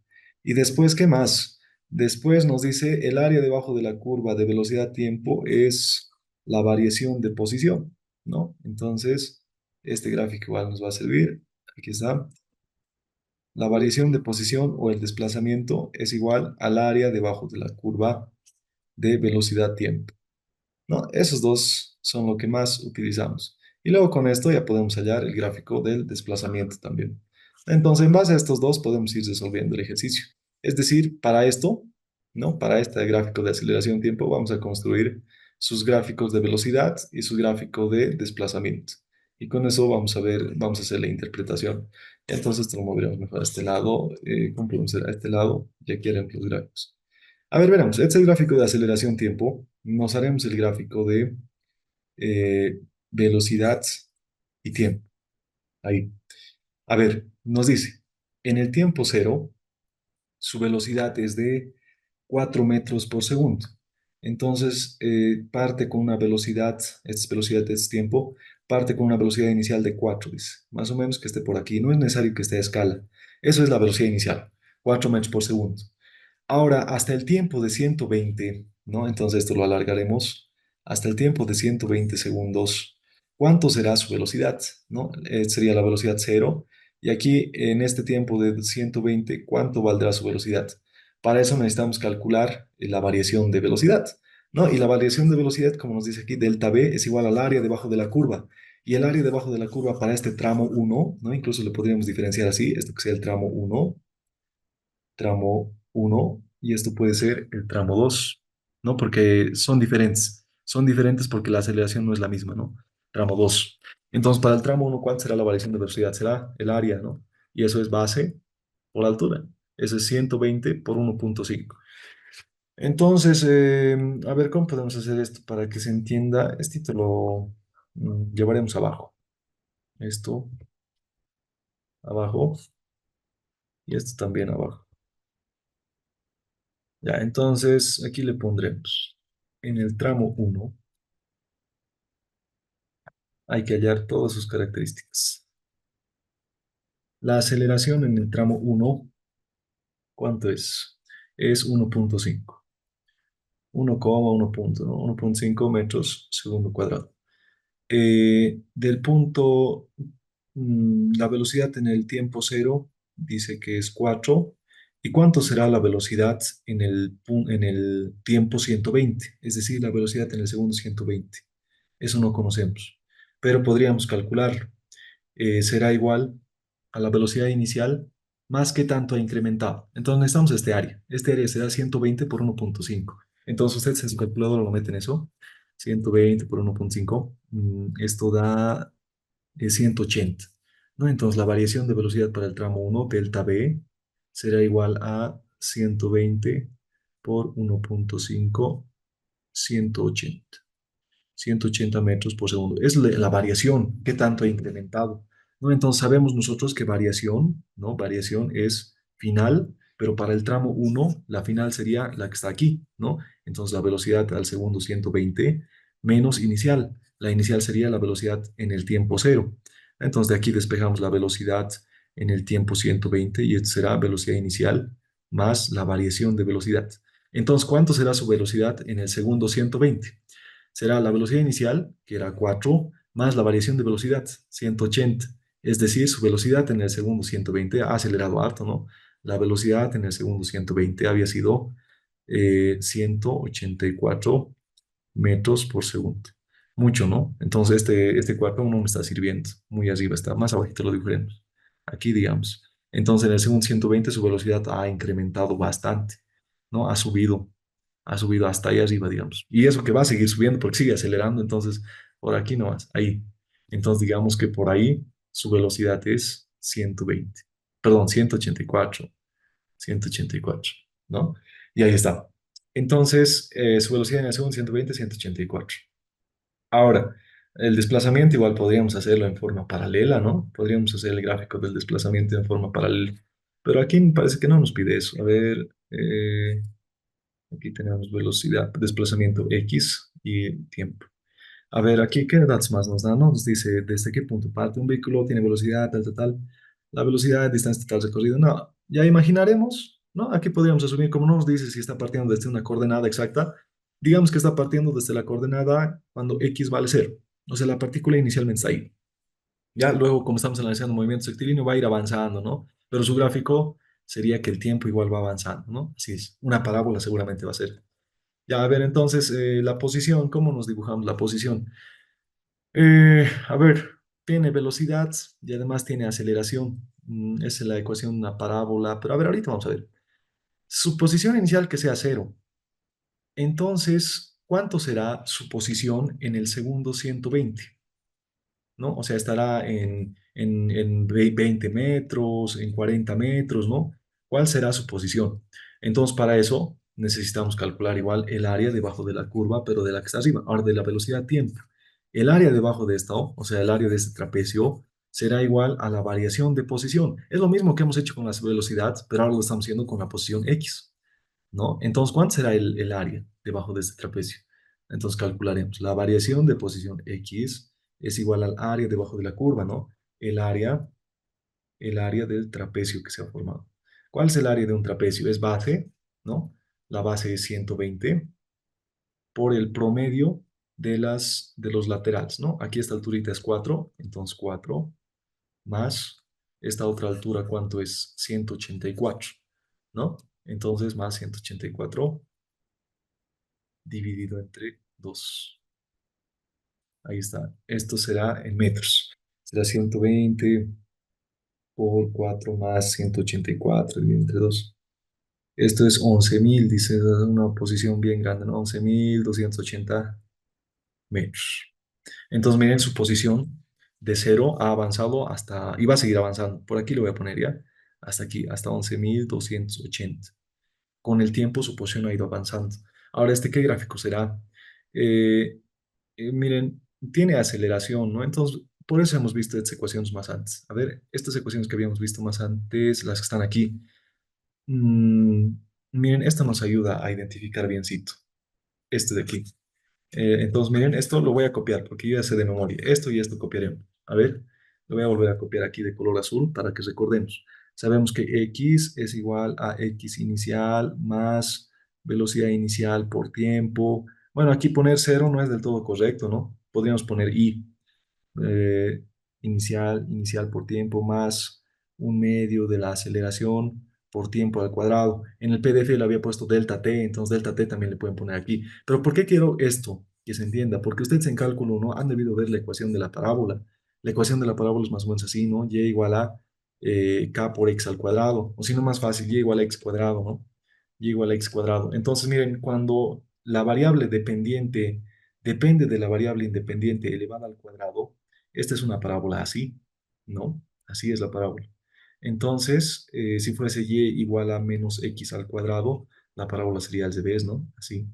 Y después, ¿qué más? Después nos dice el área debajo de la curva de velocidad-tiempo es la variación de posición, ¿no? Entonces, este gráfico igual nos va a servir. Aquí está. La variación de posición o el desplazamiento es igual al área debajo de la curva de velocidad-tiempo. ¿No? Esos dos son lo que más utilizamos. Y luego con esto ya podemos hallar el gráfico del desplazamiento también. Entonces, en base a estos dos podemos ir resolviendo el ejercicio. Es decir, para esto, ¿no? Para este gráfico de aceleración tiempo, vamos a construir sus gráficos de velocidad y su gráfico de desplazamiento. Y con eso vamos a ver, vamos a hacer la interpretación. Entonces, esto lo moveremos mejor a este lado. ¿Cómo podemos hacer a este lado? Ya quieren los gráficos. A ver, veremos. Este es el gráfico de aceleración tiempo. Nos haremos el gráfico de velocidad y tiempo. Ahí. A ver, nos dice, en el tiempo cero, su velocidad es de 4 metros por segundo. Entonces, parte con una velocidad, esta es velocidad, este es tiempo, parte con una velocidad inicial de 4, dice. Más o menos que esté por aquí. No es necesario que esté a escala. Eso es la velocidad inicial, 4 metros por segundo. Ahora, hasta el tiempo de 120, ¿no? Entonces esto lo alargaremos hasta el tiempo de 120 segundos. ¿Cuánto será su velocidad? ¿No? Sería la velocidad cero. Y aquí, en este tiempo de 120, ¿cuánto valdrá su velocidad? Para eso necesitamos calcular la variación de velocidad, ¿no? Y la variación de velocidad, como nos dice aquí, delta V es igual al área debajo de la curva. Y el área debajo de la curva para este tramo uno, ¿no? Incluso le podríamos diferenciar así, esto que sea el tramo uno y esto puede ser el tramo 2, ¿no? Porque son diferentes. Son diferentes porque la aceleración no es la misma, ¿no? Tramo 2. Entonces, para el tramo uno, ¿cuánto será la variación de velocidad? Será el área, ¿no? Y eso es base por altura. Eso es 120 por 1,5. Entonces, a ver, ¿cómo podemos hacer esto para que se entienda? Esto lo llevaremos abajo. Esto abajo y esto también abajo. Ya, entonces aquí le pondremos en el tramo uno hay que hallar todas sus características. La aceleración en el tramo uno, ¿cuánto es? Es 1.5. 1,5 metros segundo cuadrado. Del punto, la velocidad en el tiempo cero dice que es 4. ¿Y cuánto será la velocidad en el tiempo 120? Es decir, la velocidad en el segundo 120. Eso no conocemos, pero podríamos calcularlo. Será igual a la velocidad inicial más que tanto ha incrementado. Entonces necesitamos este área. Este área será 120 por 1.5. Entonces ustedes en su calculadora lo meten eso. 120 por 1.5. Esto da 180. ¿No? Entonces la variación de velocidad para el tramo uno delta B, será igual a 120 por 1.5, 180. 180 metros por segundo. Es la variación, qué tanto ha incrementado, ¿no? Entonces sabemos nosotros que variación, ¿no? Variación es final, pero para el tramo uno la final sería la que está aquí, ¿no? Entonces la velocidad al segundo 120 menos inicial. La inicial sería la velocidad en el tiempo cero. Entonces de aquí despejamos la velocidad en el tiempo 120 y esto será velocidad inicial más la variación de velocidad. Entonces, ¿cuánto será su velocidad en el segundo 120? Será la velocidad inicial, que era 4, más la variación de velocidad, 180. Es decir, su velocidad en el segundo 120 ha acelerado harto, ¿no? La velocidad en el segundo 120 había sido 184 metros por segundo. Mucho, ¿no? Entonces, este cuarto no me está sirviendo. Muy arriba está, más abajito lo dibujaremos. Aquí, digamos. Entonces, en el segundo 120 su velocidad ha incrementado bastante, ¿no? Ha subido hasta ahí arriba, digamos. Y eso que va a seguir subiendo porque sigue acelerando, entonces, por aquí no más, ahí. Entonces, digamos que por ahí su velocidad es 120, perdón, 184, ¿no? Y ahí está. Entonces, su velocidad en el segundo 120, 184. Ahora, el desplazamiento igual podríamos hacerlo en forma paralela, ¿no? Podríamos hacer el gráfico del desplazamiento en forma paralela. Pero aquí me parece que no nos pide eso. A ver, aquí tenemos velocidad, desplazamiento X y tiempo. A ver, aquí, ¿qué datos más nos da? ¿No? Nos dice desde qué punto parte un vehículo, tiene velocidad, tal, tal, tal. La velocidad, distancia total recorrido. No, ya imaginaremos, ¿no? Aquí podríamos asumir, como no nos dice si está partiendo desde una coordenada exacta, digamos que está partiendo desde la coordenada cuando X vale cero. O sea, la partícula inicialmente está ahí. Ya luego, como estamos analizando movimientos rectilíneos, va a ir avanzando, ¿no? Pero su gráfico sería que el tiempo igual va avanzando, ¿no? Así es. Una parábola seguramente va a ser. Ya, a ver, entonces, la posición, ¿cómo nos dibujamos la posición? A ver, tiene velocidad y además tiene aceleración. Esa es la ecuación, una parábola, pero a ver, ahorita vamos a ver. Su posición inicial que sea cero. Entonces, ¿cuánto será su posición en el segundo 120? ¿No? O sea, estará en 20 metros, en 40 metros, ¿no? ¿Cuál será su posición? Entonces, para eso necesitamos calcular igual el área debajo de la curva, pero de la que está arriba, ahora de la velocidad tiempo. El área debajo de esto, o sea, el área de este trapecio, será igual a la variación de posición. Es lo mismo que hemos hecho con las velocidades, pero ahora lo estamos haciendo con la posición X. ¿No? Entonces, ¿cuánto será el área debajo de este trapecio? Entonces calcularemos. La variación de posición X es igual al área debajo de la curva, ¿no? El área, el área del trapecio que se ha formado. ¿Cuál es el área de un trapecio? Es base, ¿no? La base es 120 por el promedio de los laterales, ¿no? Aquí esta alturita es 4, entonces 4 más esta otra altura, ¿cuánto es? 184, ¿no? Entonces, más 184 dividido entre 2. Ahí está. Esto será en metros. Será 120 por 4 más 184 dividido entre 2. Esto es 11.000, dice, es una posición bien grande, ¿no? 11.280 metros. Entonces, miren su posición de cero ha avanzado hasta, y va a seguir avanzando. Por aquí lo voy a poner ya, hasta aquí, hasta 11.280. Con el tiempo su posición ha ido avanzando. Ahora, ¿qué gráfico será? Eh, miren, tiene aceleración, ¿no? Entonces, por eso hemos visto estas ecuaciones más antes. A ver, estas ecuaciones que habíamos visto más antes, las que están aquí, mm, Miren, esto nos ayuda a identificar biencito. Este de aquí. Entonces, miren, esto lo voy a copiar porque yo ya sé de memoria. Esto y esto copiaremos. A ver, lo voy a volver a copiar aquí de color azul para que recordemos. Sabemos que x es igual a x inicial más velocidad inicial por tiempo. Bueno, aquí poner cero no es del todo correcto, ¿no? Podríamos poner y eh, inicial por tiempo más un medio de la aceleración por tiempo al cuadrado. En el PDF le había puesto delta t, entonces delta t también le pueden poner aquí. Pero ¿por qué quiero esto? Que se entienda, porque ustedes en cálculo no han debido ver la ecuación de la parábola. La ecuación de la parábola es más o menos así, ¿no? Y igual a k por x al cuadrado, o si no más fácil, y igual a x cuadrado, ¿no? Y igual a x cuadrado. Entonces, miren, cuando la variable dependiente depende de la variable independiente elevada al cuadrado, esta es una parábola así, ¿no? Así es la parábola. Entonces, si fuese y igual a menos x al cuadrado, la parábola sería al revés, ¿no? Así.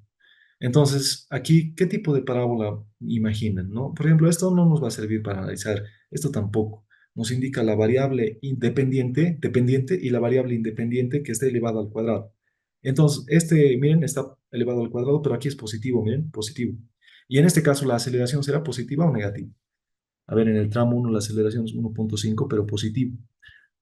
Entonces, aquí, ¿qué tipo de parábola imaginan, no? Por ejemplo, esto no nos va a servir para analizar, esto tampoco. Nos indica la variable independiente, dependiente y la variable independiente que esté elevada al cuadrado. Entonces, este, miren, está elevado al cuadrado, pero aquí es positivo, miren, positivo. Y en este caso, ¿la aceleración será positiva o negativa? A ver, en el tramo uno la aceleración es 1,5 pero positivo.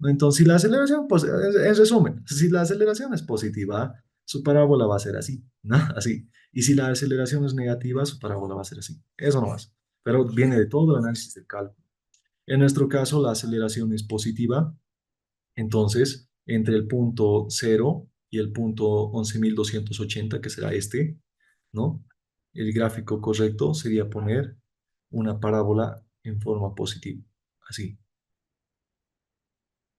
¿No? Entonces, si la aceleración, pues, en resumen, si la aceleración es positiva, su parábola va a ser así, ¿no? Así. Y si la aceleración es negativa, su parábola va a ser así. Eso no más. Pero viene de todo el análisis del cálculo. En nuestro caso, la aceleración es positiva, entonces, entre el punto cero y el punto 11.280 que será este, ¿no? El gráfico correcto sería poner una parábola en forma positiva, así,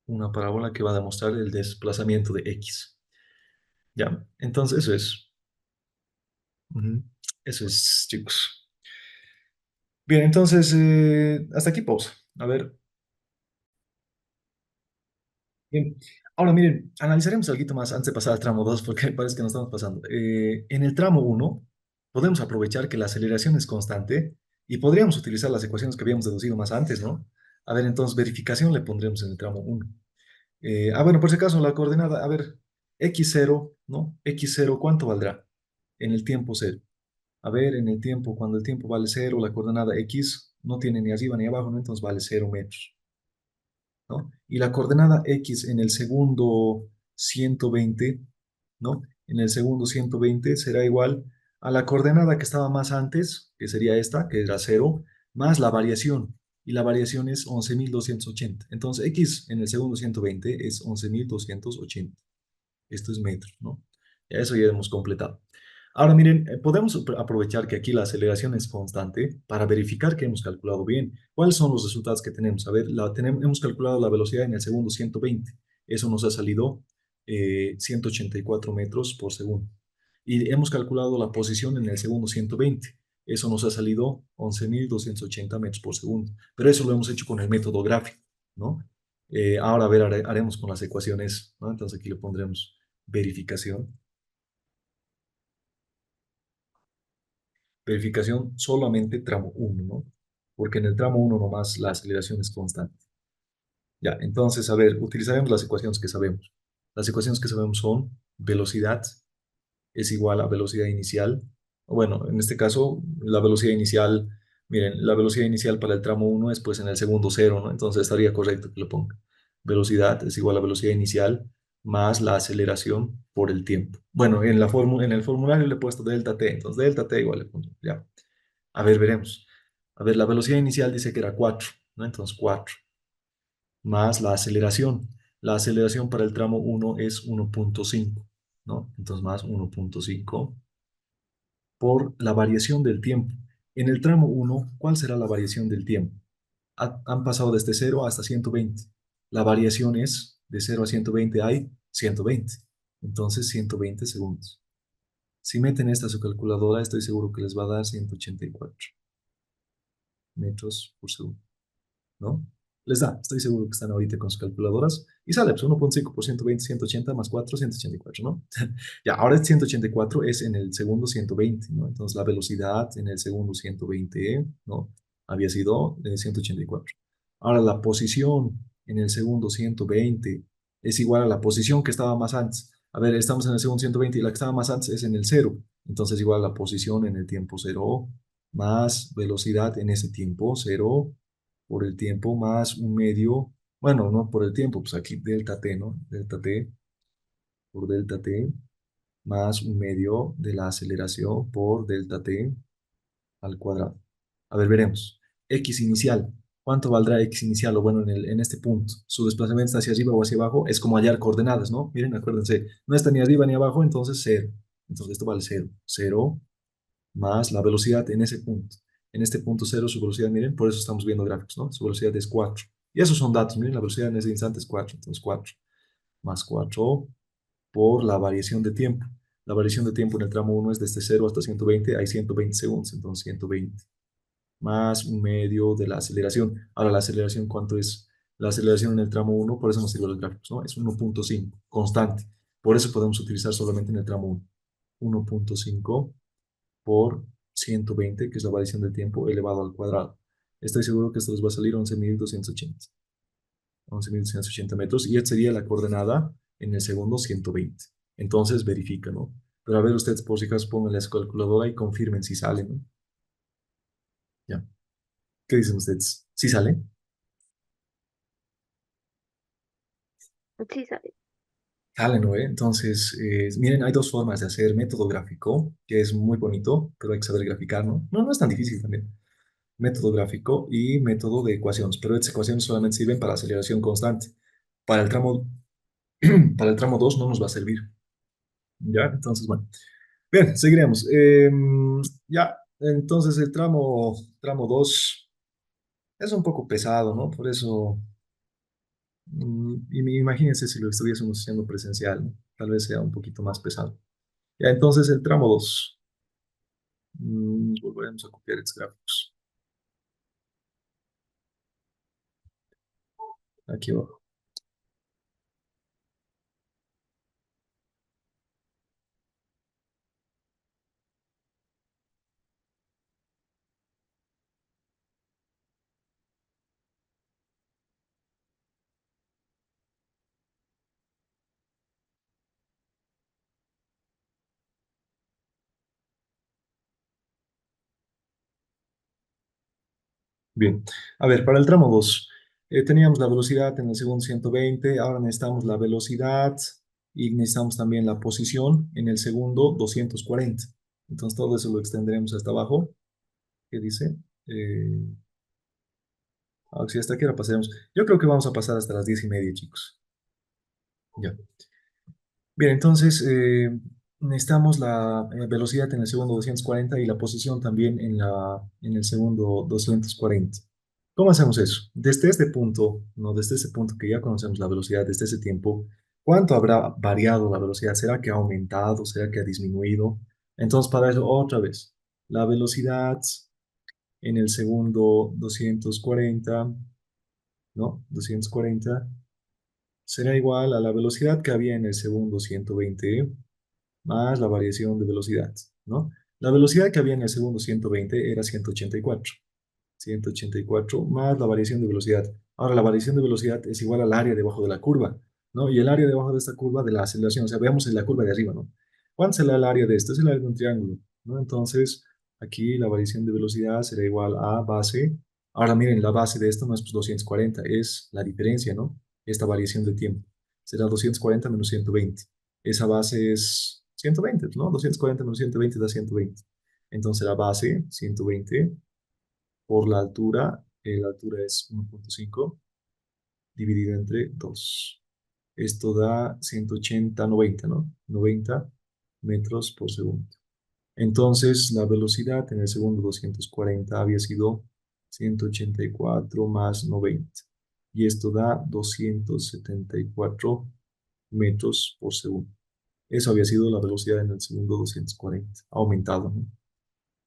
una parábola que va a demostrar el desplazamiento de X, ¿ya? Entonces, eso es. Ujú. Eso es, chicos. Bien, entonces, hasta aquí pausa. A ver, bien. Ahora, miren, analizaremos algo más antes de pasar al tramo 2 porque me parece que nos estamos pasando. En el tramo uno podemos aprovechar que la aceleración es constante y podríamos utilizar las ecuaciones que habíamos deducido más antes, ¿no? A ver, entonces, verificación le pondremos en el tramo uno. Bueno, por si acaso, la coordenada, a ver, x0, ¿no? X0, ¿cuánto valdrá? En el tiempo cero. A ver, en el tiempo, cuando el tiempo vale cero, la coordenada x no tiene ni arriba ni abajo, ¿no? Entonces vale 0 metros, ¿no? Y la coordenada x en el segundo 120, ¿no? En el segundo 120 será igual a la coordenada que estaba más antes, que sería esta, que era cero, más la variación. Y la variación es 11.280. Entonces, x en el segundo 120 es 11.280. Esto es metros, ¿no? Ya eso ya hemos completado. Ahora miren, podemos aprovechar que aquí la aceleración es constante para verificar que hemos calculado bien. ¿Cuáles son los resultados que tenemos? A ver, hemos calculado la velocidad en el segundo 120. Eso nos ha salido 184 metros por segundo. Y hemos calculado la posición en el segundo 120. Eso nos ha salido 11.280 metros por segundo. Pero eso lo hemos hecho con el método gráfico, ¿no? Ahora, a ver, haremos con las ecuaciones, ¿no? Entonces aquí le pondremos verificación. Verificación solamente tramo uno, ¿no? Porque en el tramo uno nomás la aceleración es constante. Ya, entonces, a ver, utilizaremos las ecuaciones que sabemos. Las ecuaciones que sabemos son velocidad es igual a velocidad inicial. Bueno, en este caso, la velocidad inicial, miren, la velocidad inicial para el tramo uno es pues en el segundo cero, ¿no? Entonces estaría correcto que lo ponga. Velocidad es igual a velocidad inicial más la aceleración por el tiempo. Bueno, en la fórmula, en el formulario le he puesto delta t, entonces delta t igual le pongo, ya. A ver, veremos. A ver, la velocidad inicial dice que era 4, ¿no? Entonces 4 más la aceleración. La aceleración para el tramo uno es 1,5, ¿no? Entonces más 1,5 por la variación del tiempo. En el tramo uno, ¿cuál será la variación del tiempo? Han pasado desde cero hasta 120. La variación es de cero a 120 hay 120. Entonces 120 segundos. Si meten esta a su calculadora, estoy seguro que les va a dar 184 metros por segundo, ¿no? Les da, estoy seguro que están ahorita con sus calculadoras y sale pues 1,5 por 120, 180 más 4, 184, ¿no? Ya, ahora el 184 es en el segundo 120, ¿no? Entonces la velocidad en el segundo 120, ¿no? Había sido de 184. Ahora la posición en el segundo 120 es igual a la posición que estaba más antes. A ver, estamos en el segundo 120 y la que estaba más antes es en el cero. Entonces, igual la posición en el tiempo cero más velocidad en ese tiempo cero por el tiempo más un medio, bueno, no por el tiempo, pues aquí delta t, ¿no? Delta t por delta t más un medio de la aceleración por delta t al cuadrado. A ver, veremos. X inicial. ¿Cuánto valdrá X inicial? O bueno, en este punto. Su desplazamiento está hacia arriba o hacia abajo. Es como hallar coordenadas, ¿no? Miren, acuérdense. No está ni arriba ni abajo, entonces cero. Entonces esto vale cero. Cero más la velocidad en ese punto. En este punto cero, su velocidad, miren, por eso estamos viendo gráficos, ¿no? Su velocidad es 4. Y esos son datos, miren, la velocidad en ese instante es 4. Entonces 4 más 4 por la variación de tiempo. La variación de tiempo en el tramo uno es desde cero hasta 120, hay 120 segundos, entonces 120 más un medio de la aceleración. Ahora, la aceleración, ¿cuánto es? La aceleración en el tramo uno, por eso nos sirven los gráficos, ¿no? Es 1.5, constante. Por eso podemos utilizar solamente en el tramo uno. 1.5 por 120, que es la variación del tiempo, elevado al cuadrado. Estoy seguro que esto les va a salir 11.280. 11.280 metros, y esta sería la coordenada en el segundo 120. Entonces verifica, ¿no? Pero a ver, ustedes por si acaso pongan la calculadora y confirmen si sale, ¿no? Ya. ¿Qué dicen ustedes? ¿Sí sale? Sí, sale. Sale, ¿no? Entonces, miren, hay dos formas de hacer método gráfico, que es muy bonito, pero hay que saber graficar, ¿no? No, no es tan difícil también. Método gráfico y método de ecuaciones, pero estas ecuaciones solamente sirven para aceleración constante. Para el tramo, para el tramo 2 no nos va a servir, ¿ya? Entonces, bueno. Bien, seguiremos. Ya, entonces el tramo 2 es un poco pesado, ¿no? Por eso, imagínense si lo estuviésemos haciendo presencial, ¿no? Tal vez sea un poquito más pesado. Ya, entonces el tramo 2. Volveremos a copiar estos gráficos. Aquí abajo. Bien, a ver, para el tramo 2 teníamos la velocidad en el segundo 120, ahora necesitamos la velocidad y necesitamos también la posición en el segundo 240. Entonces todo eso lo extenderemos hasta abajo. ¿Qué dice? Eh, si hasta aquí ahora pasaremos. Yo creo que vamos a pasar hasta las 10:30, chicos. Ya. Bien, entonces necesitamos la velocidad en el segundo 240 y la posición también en el segundo 240. ¿Cómo hacemos eso? Desde este punto, no, desde ese punto que ya conocemos la velocidad, desde ese tiempo, ¿cuánto habrá variado la velocidad? ¿Será que ha aumentado? ¿Será que ha disminuido? Entonces, para eso, otra vez, la velocidad en el segundo 240, ¿no? 240 será igual a la velocidad que había en el segundo 120 más la variación de velocidad, ¿no? La velocidad que había en el segundo 120 era 184. 184 más la variación de velocidad. Ahora, la variación de velocidad es igual al área debajo de la curva, ¿no? Y el área debajo de esta curva de la aceleración, o sea, veamos en la curva de arriba, ¿no? ¿Cuánto será el área de esto? Es el área de un triángulo, ¿no? Entonces, aquí la variación de velocidad será igual a base. Ahora, miren, la base de esto no es pues, 240, es la diferencia, ¿no? Esta variación de tiempo. Será 240 menos 120. Esa base es 120, ¿no? 240 menos 120 da 120. Entonces, la base, 120 por la altura es 1.5 dividido entre 2. Esto da 180, 90, ¿no? 90 metros por segundo. Entonces, la velocidad en el segundo 240 había sido 184 más 90. Y esto da 274 metros por segundo. Eso había sido la velocidad en el segundo 240. Ha aumentado, ¿no?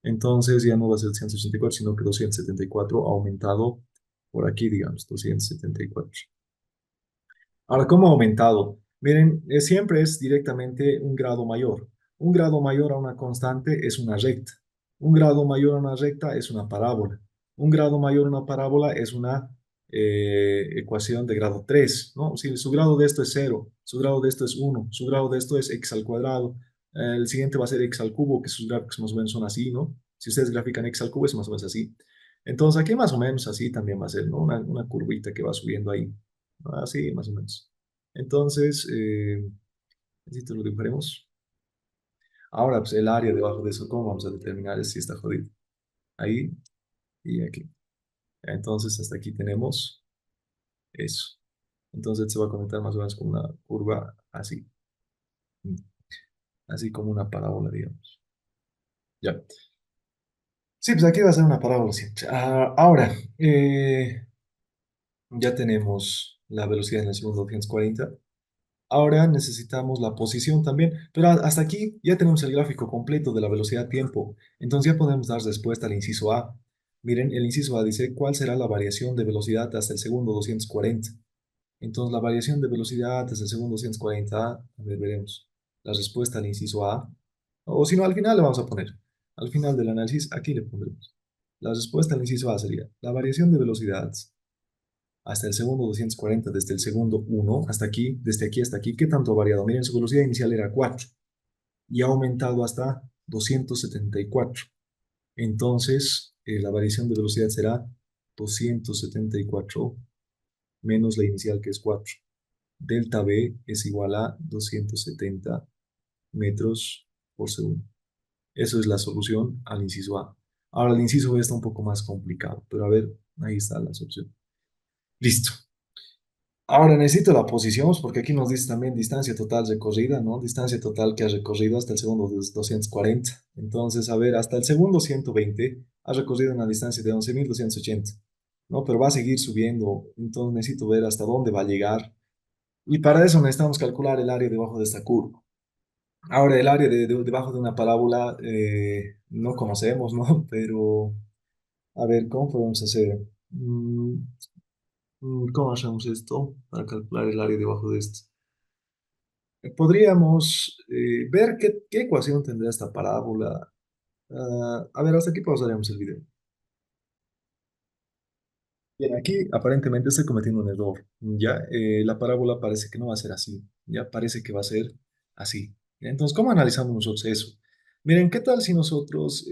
Entonces ya no va a ser 184, sino que 274 ha aumentado por aquí, digamos, 274. Ahora, ¿cómo ha aumentado? Miren, siempre es directamente un grado mayor. Un grado mayor a una constante es una recta. Un grado mayor a una recta es una parábola. Un grado mayor a una parábola es una ecuación de grado 3, ¿no? Si su grado de esto es cero, su grado de esto es uno, su grado de esto es x al cuadrado, el siguiente va a ser x al cubo, que sus gráficos más o menos son así, ¿no? Si ustedes grafican x al cubo es más o menos así. Entonces aquí más o menos así también va a ser, ¿no? Una curvita que va subiendo ahí, ¿no? Así más o menos. Entonces, así te lo dibujaremos. Ahora, pues el área debajo de eso, ¿cómo vamos a determinar si está jodido? Ahí y aquí. Entonces, hasta aquí tenemos eso. Entonces se va a conectar más o menos con una curva así, así como una parábola, digamos. Ya. Sí, pues aquí va a ser una parábola siempre. Ahora, ya tenemos la velocidad en el segundo 240. Ahora necesitamos la posición también, pero hasta aquí ya tenemos el gráfico completo de la velocidad-tiempo. Entonces ya podemos dar respuesta al inciso A. Miren, el inciso A dice, ¿cuál será la variación de velocidad hasta el segundo 240? Entonces, la variación de velocidad hasta el segundo 240, a ver, veremos la respuesta al inciso A. O si no, al final le vamos a poner. Al final del análisis, aquí le pondremos. La respuesta al inciso A sería la variación de velocidad hasta el segundo 240 desde el segundo uno hasta aquí, desde aquí hasta aquí. ¿Qué tanto ha variado? Miren, su velocidad inicial era 4 y ha aumentado hasta 274. Entonces, la variación de velocidad será 274 menos la inicial que es 4. Delta B es igual a 270 metros por segundo. Eso es la solución al inciso A. Ahora el inciso B está un poco más complicado, pero a ver, ahí está la solución. Listo. Ahora necesito la posición, porque aquí nos dice también distancia total recorrida, ¿no? Distancia total que ha recorrido hasta el segundo de 240. Entonces, a ver, hasta el segundo 120 ha recorrido una distancia de 11.280, ¿no? Pero va a seguir subiendo, entonces necesito ver hasta dónde va a llegar. Y para eso necesitamos calcular el área debajo de esta curva. Ahora, el área debajo de una parábola no conocemos, ¿no? Pero, a ver, ¿cómo podemos hacer? ¿Cómo hacemos esto para calcular el área debajo de esto? Podríamos ver qué ecuación tendrá esta parábola. A ver, hasta aquí pausaremos el video. Bien, aquí aparentemente estoy cometiendo un error. Ya, la parábola parece que no va a ser así. Ya parece que va a ser así. Entonces, ¿cómo analizamos nosotros eso? Miren, ¿qué tal si nosotros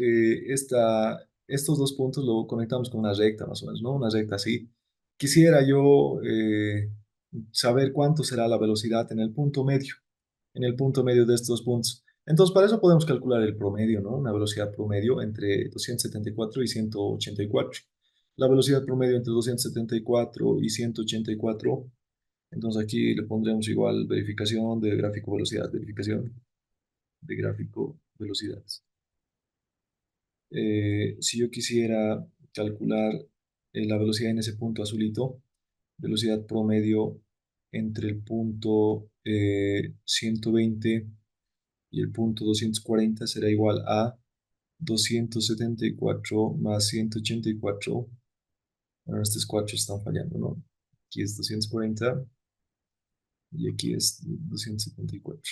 estos dos puntos lo conectamos con una recta, más o menos, ¿no? Una recta así. Quisiera yo saber cuánto será la velocidad en el punto medio de estos puntos. Entonces, para eso podemos calcular el promedio, ¿no? Una velocidad promedio entre 274 y 184. La velocidad promedio entre 274 y 184. Entonces aquí le pondremos igual verificación de gráfico velocidad, verificación de gráfico velocidad. Si yo quisiera calcular la velocidad en ese punto azulito, velocidad promedio entre el punto 120 y el punto 240 será igual a 274 más 184. Bueno, estos cuatro están fallando, ¿no? Aquí es 240 y aquí es 274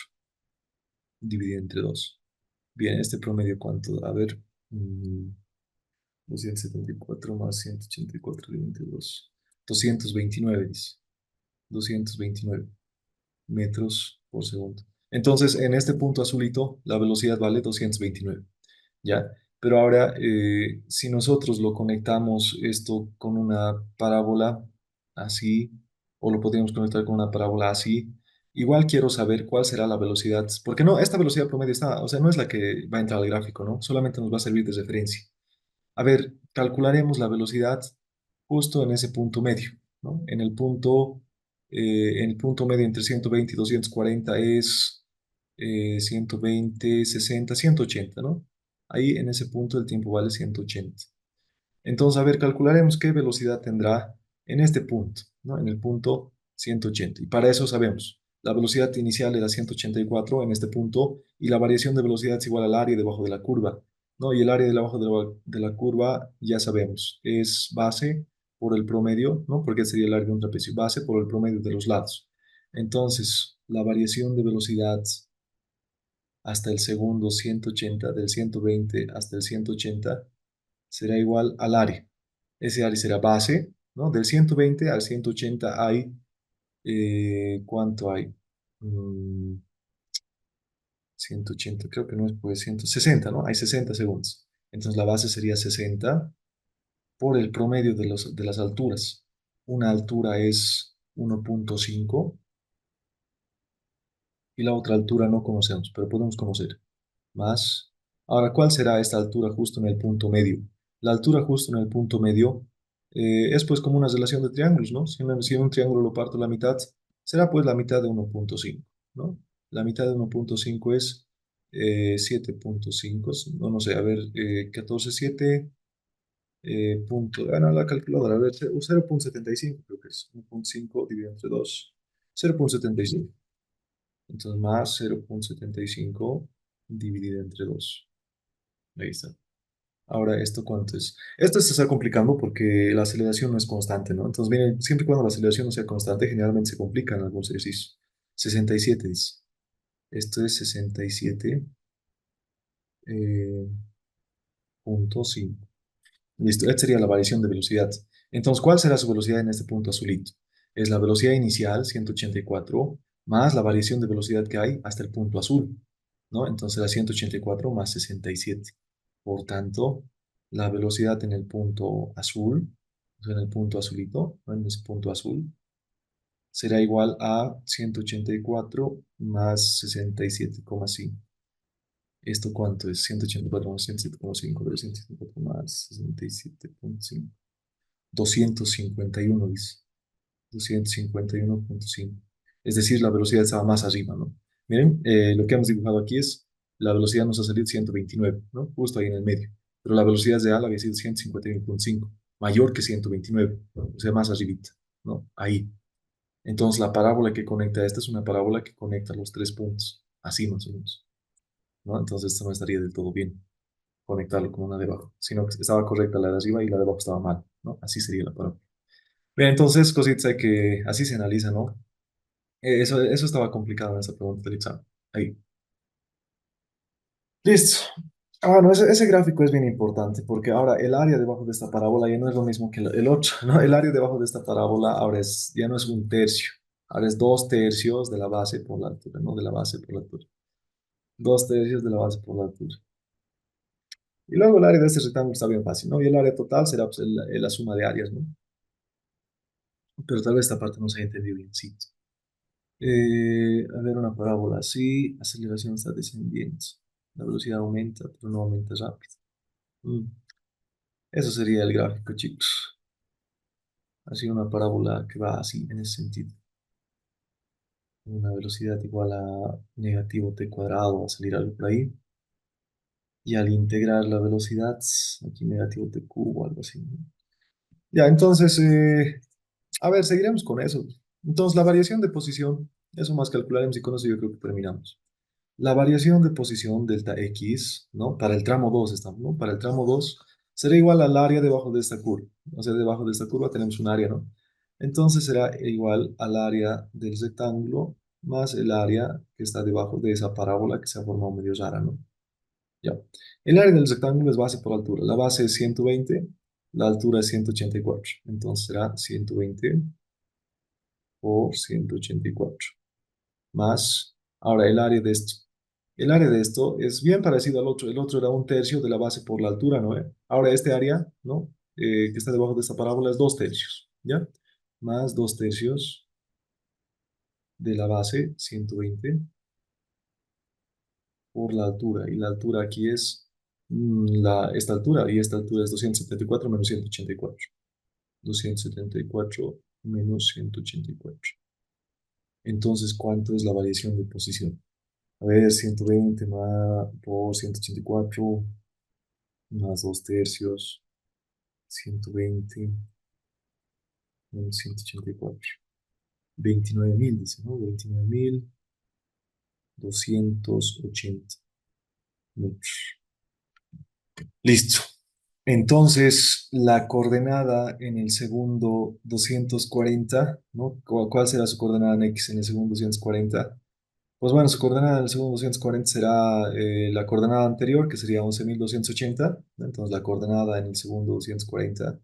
dividido entre 2. Bien, este promedio, ¿cuánto? A ver, mm, 274 más 184 dividido entre 2. 229, dice. 229 metros por segundo. Entonces, en este punto azulito, la velocidad vale 229. ¿Ya? Pero ahora, si nosotros lo conectamos esto con una parábola así, o lo podríamos conectar con una parábola así, igual quiero saber cuál será la velocidad, porque no, esta velocidad promedio está, o sea, no es la que va a entrar al gráfico, ¿no? Solamente nos va a servir de referencia. A ver, calcularemos la velocidad justo en ese punto medio, ¿no? En el punto medio entre 120 y 240 es 120, 60, 180, ¿no? Ahí en ese punto el tiempo vale 180. Entonces, a ver, calcularemos qué velocidad tendrá en este punto, ¿no? En el punto 180. Y para eso sabemos, la velocidad inicial era 184 en este punto y la variación de velocidad es igual al área debajo de la curva, ¿no? Y el área debajo de la curva ya sabemos, es base por el promedio, ¿no? Porque sería el área de un trapecio, base por el promedio de los lados. Entonces, la variación de velocidad hasta el segundo 180, del 120 hasta el 180, será igual al área. Ese área será base. ¿no? Del 120 al 180 hay, ¿cuánto hay? Mm, 180, creo que no es pues 160, ¿no? Hay 60 segundos. Entonces la base sería 60 por el promedio de las alturas. Una altura es 1,5 y la otra altura no conocemos, pero podemos conocer. Más. Ahora, ¿cuál será esta altura justo en el punto medio? La altura justo en el punto medio es pues como una relación de triángulos, ¿no? Si un triángulo lo parto a la mitad, será pues la mitad de 1,5, ¿no? La mitad de 1,5 es 7,5, no, no sé, a ver, 14, 7, no, la calculadora, a ver, 0,75 creo que es, 1,5 dividido entre 2, 0,75. Entonces más 0,75 dividido entre 2. Ahí está. Ahora, ¿esto cuánto es? Esto se está complicando porque la aceleración no es constante, ¿no? Entonces, miren, siempre y cuando la aceleración no sea constante, generalmente se complican algunos ejercicios. 67 dice. Esto es 67 punto 5. Listo, esta sería la variación de velocidad. Entonces, ¿cuál será su velocidad en este punto azulito? Es la velocidad inicial, 184, más la variación de velocidad que hay hasta el punto azul, ¿no? Entonces, la 184 más 67. Por tanto, la velocidad en el punto azul, o sea, en el punto azulito, ¿no? En ese punto azul, será igual a 184 más 67,5. ¿Esto cuánto es? 184 más 107,5, 374 más 67,5. 251 dice. 251,5. Es decir, la velocidad estaba más arriba, ¿no? Miren, lo que hemos dibujado aquí es, la velocidad nos ha salido 129, ¿no? Justo ahí en el medio. Pero la velocidad real había sido 151,5, mayor que 129, o sea, más arribita, ¿no? Ahí. Entonces, la parábola que conecta esta es una parábola que conecta los tres puntos, así más o menos, ¿no? Entonces, esto no estaría del todo bien conectarlo con una de abajo, sino que estaba correcta la de arriba y la de abajo estaba mal, ¿no? Así sería la parábola. Bien, entonces, cositas hay que, así se analiza, ¿no? Eso estaba complicado en esa pregunta del examen. Ahí. Listo. Ah, bueno, ese gráfico es bien importante porque ahora el área debajo de esta parábola ya no es lo mismo que el otro, ¿no? El área debajo de esta parábola ahora ya no es un tercio, ahora es 2 tercios de la base por la altura, ¿no? De la base por la altura. 2 tercios de la base por la altura. Y luego el área de este rectángulo está bien fácil, ¿no? Y el área total será pues, la suma de áreas, ¿no? Pero tal vez esta parte no se haya entendido bien, sí. A ver, una parábola así, aceleración está descendiendo. La velocidad aumenta, pero no aumenta rápido. Mm, Eso sería el gráfico, chicos. Así una parábola que va así, en ese sentido. Una velocidad igual a negativo t cuadrado, va a salir algo por ahí. Y al integrar la velocidad, aquí negativo t cubo, algo así, ¿no? Ya, entonces, a ver, seguiremos con eso. Entonces, la variación de posición, eso más calcularemos y con eso yo creo que terminamos. La variación de posición delta X, ¿no? Para el tramo 2 estamos, ¿no? Para el tramo 2 será igual al área debajo de esta curva. O sea, debajo de esta curva tenemos un área, ¿no? Entonces será igual al área del rectángulo más el área que está debajo de esa parábola que se ha formado medio rara, ¿no? Ya. El área del rectángulo es base por altura. La base es 120, la altura es 184. Entonces será 120 por 184 más, ahora el área de esto. El área de esto es bien parecido al otro. El otro era 1 tercio de la base por la altura, ¿no? Ahora este área, ¿no? Que está debajo de esta parábola es 2 tercios, ¿ya? Más 2 tercios de la base, 120, por la altura. Y la altura aquí es esta altura, y esta altura es 274 menos 184. 274 menos 184. Entonces, ¿cuánto es la variación de posición? A ver, 120 más por 184 más 2 tercios, 120 menos 184. 29.000, dice, ¿no? 29.280 metros. Listo. Entonces, la coordenada en el segundo 240, ¿no? ¿Cuál será su coordenada en X en el segundo 240? Pues bueno, su coordenada en el segundo 240 será la coordenada anterior, que sería 11.280, ¿no? Entonces, la coordenada en el segundo 240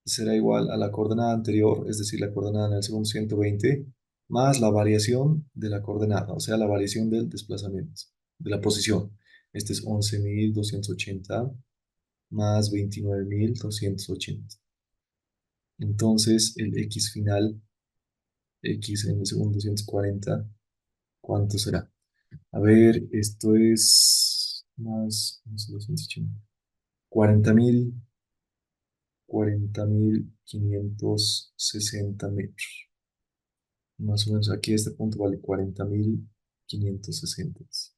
será igual a la coordenada anterior, es decir, la coordenada en el segundo 120, más la variación de la coordenada, o sea, la variación del desplazamiento, de la posición. Este es 11.280 más 29.280. Entonces, el x final, x en el segundo 240, ¿cuánto será? A ver, esto es más 11.280. 40.000, 40.560 metros. Más o menos aquí este punto vale 40.560.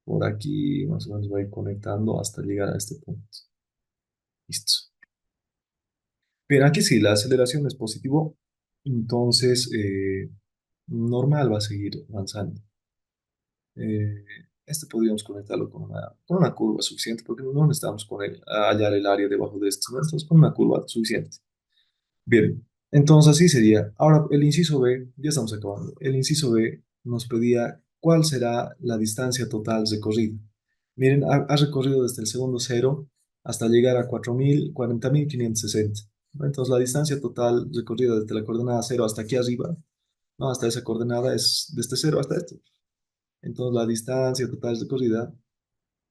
Por aquí más o menos va a ir conectando hasta llegar a este punto. Listo. Bien, aquí sí, la aceleración es positivo, entonces normal va a seguir avanzando. Eh, este podríamos conectarlo con una curva suficiente, porque no necesitamos hallar el área debajo de esto, ¿no? Entonces con una curva suficiente. Bien, entonces así sería. Ahora, el inciso B, ya estamos acabando. El inciso B nos pedía cuál será la distancia total recorrida. Miren, ha recorrido desde el segundo cero hasta llegar a 40.560, ¿no? Entonces, la distancia total recorrida desde la coordenada cero hasta aquí arriba, ¿no? Hasta esa coordenada es desde cero hasta esto. Entonces, la distancia total recorrida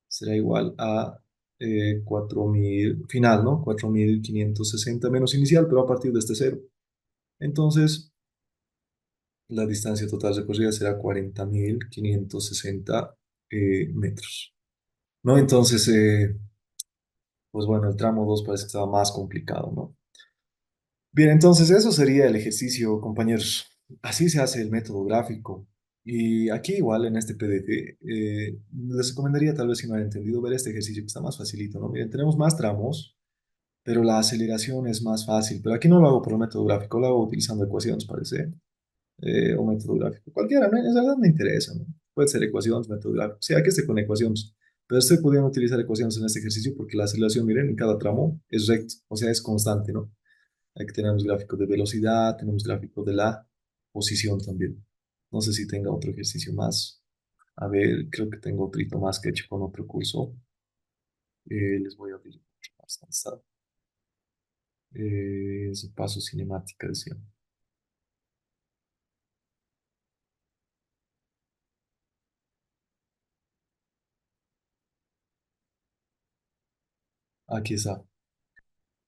será igual a 4.000, final, ¿no? 4.560 menos inicial, pero a partir de este cero. Entonces, la distancia total recorrida será 40.560 metros, ¿no? Entonces, pues bueno, el tramo 2 parece que estaba más complicado, ¿no? Bien, entonces eso sería el ejercicio, compañeros. Así se hace el método gráfico. Y aquí igual en este PDF, les recomendaría tal vez si no han entendido ver este ejercicio que está más facilito, ¿no? Miren, tenemos más tramos, pero la aceleración es más fácil. Pero aquí no lo hago por el método gráfico, lo hago utilizando ecuaciones, parece, o método gráfico. Cualquiera, ¿no? En realidad me interesa, ¿no? Puede ser ecuaciones, método gráfico. Sí, aquí estoy con ecuaciones. Pero estoy pudiendo utilizar ecuaciones en este ejercicio porque la aceleración, miren, en cada tramo es recto, o sea, es constante, ¿no? Aquí tenemos gráfico de velocidad, tenemos gráfico de la posición también. No sé si tenga otro ejercicio más. A ver, creo que tengo otro más que he hecho con otro curso. Les voy a abrir mucho más avanzado. Es paso cinemática, decía. Aquí está.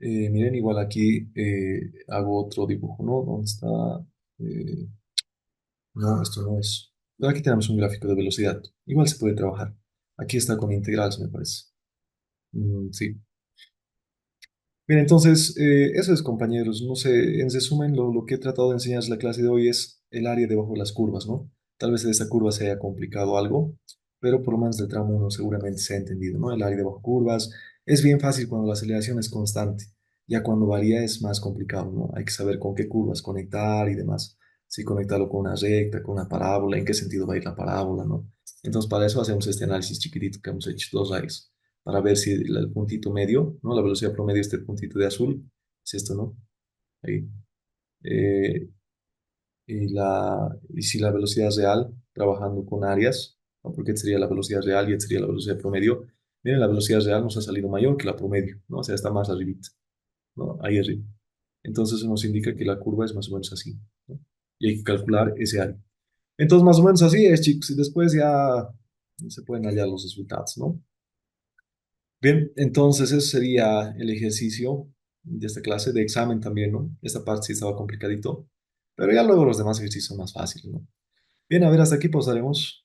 Miren, igual aquí hago otro dibujo, ¿no? ¿Dónde está? Eh, no, esto no es. Pero aquí tenemos un gráfico de velocidad. Igual se puede trabajar. Aquí está con integrales, me parece. Sí. Bien, entonces, eso es, compañeros. No sé, en resumen, lo que he tratado de enseñar en la clase de hoy es el área debajo de las curvas, ¿no? Tal vez de esta curva se haya complicado algo, pero por lo menos del tramo uno seguramente se ha entendido, ¿no? El área debajo de curvas es bien fácil cuando la aceleración es constante. Ya cuando varía es más complicado, ¿no? Hay que saber con qué curvas conectar y demás. Si conectarlo con una recta, con una parábola, en qué sentido va a ir la parábola, ¿no? Entonces, para eso hacemos este análisis chiquitito que hemos hecho, dos áreas para ver si el puntito medio, ¿no? La velocidad promedio, este puntito de azul, es esto, ¿no? Ahí. Eh, y si la velocidad real, trabajando con áreas, ¿no? Porque esta sería la velocidad real y esta sería la velocidad promedio. Miren, la velocidad real nos ha salido mayor que la promedio, ¿no? O sea, está más arribita, ¿no? Ahí arriba. Entonces eso nos indica que la curva es más o menos así, ¿no? Y hay que calcular ese área. Entonces, más o menos así es, chicos, y después ya se pueden hallar los resultados, ¿no? Bien, entonces ese sería el ejercicio de esta clase de examen también, ¿no? Esta parte sí estaba complicadito, pero ya luego los demás ejercicios son más fáciles, ¿no? Bien, a ver, hasta aquí pausaremos.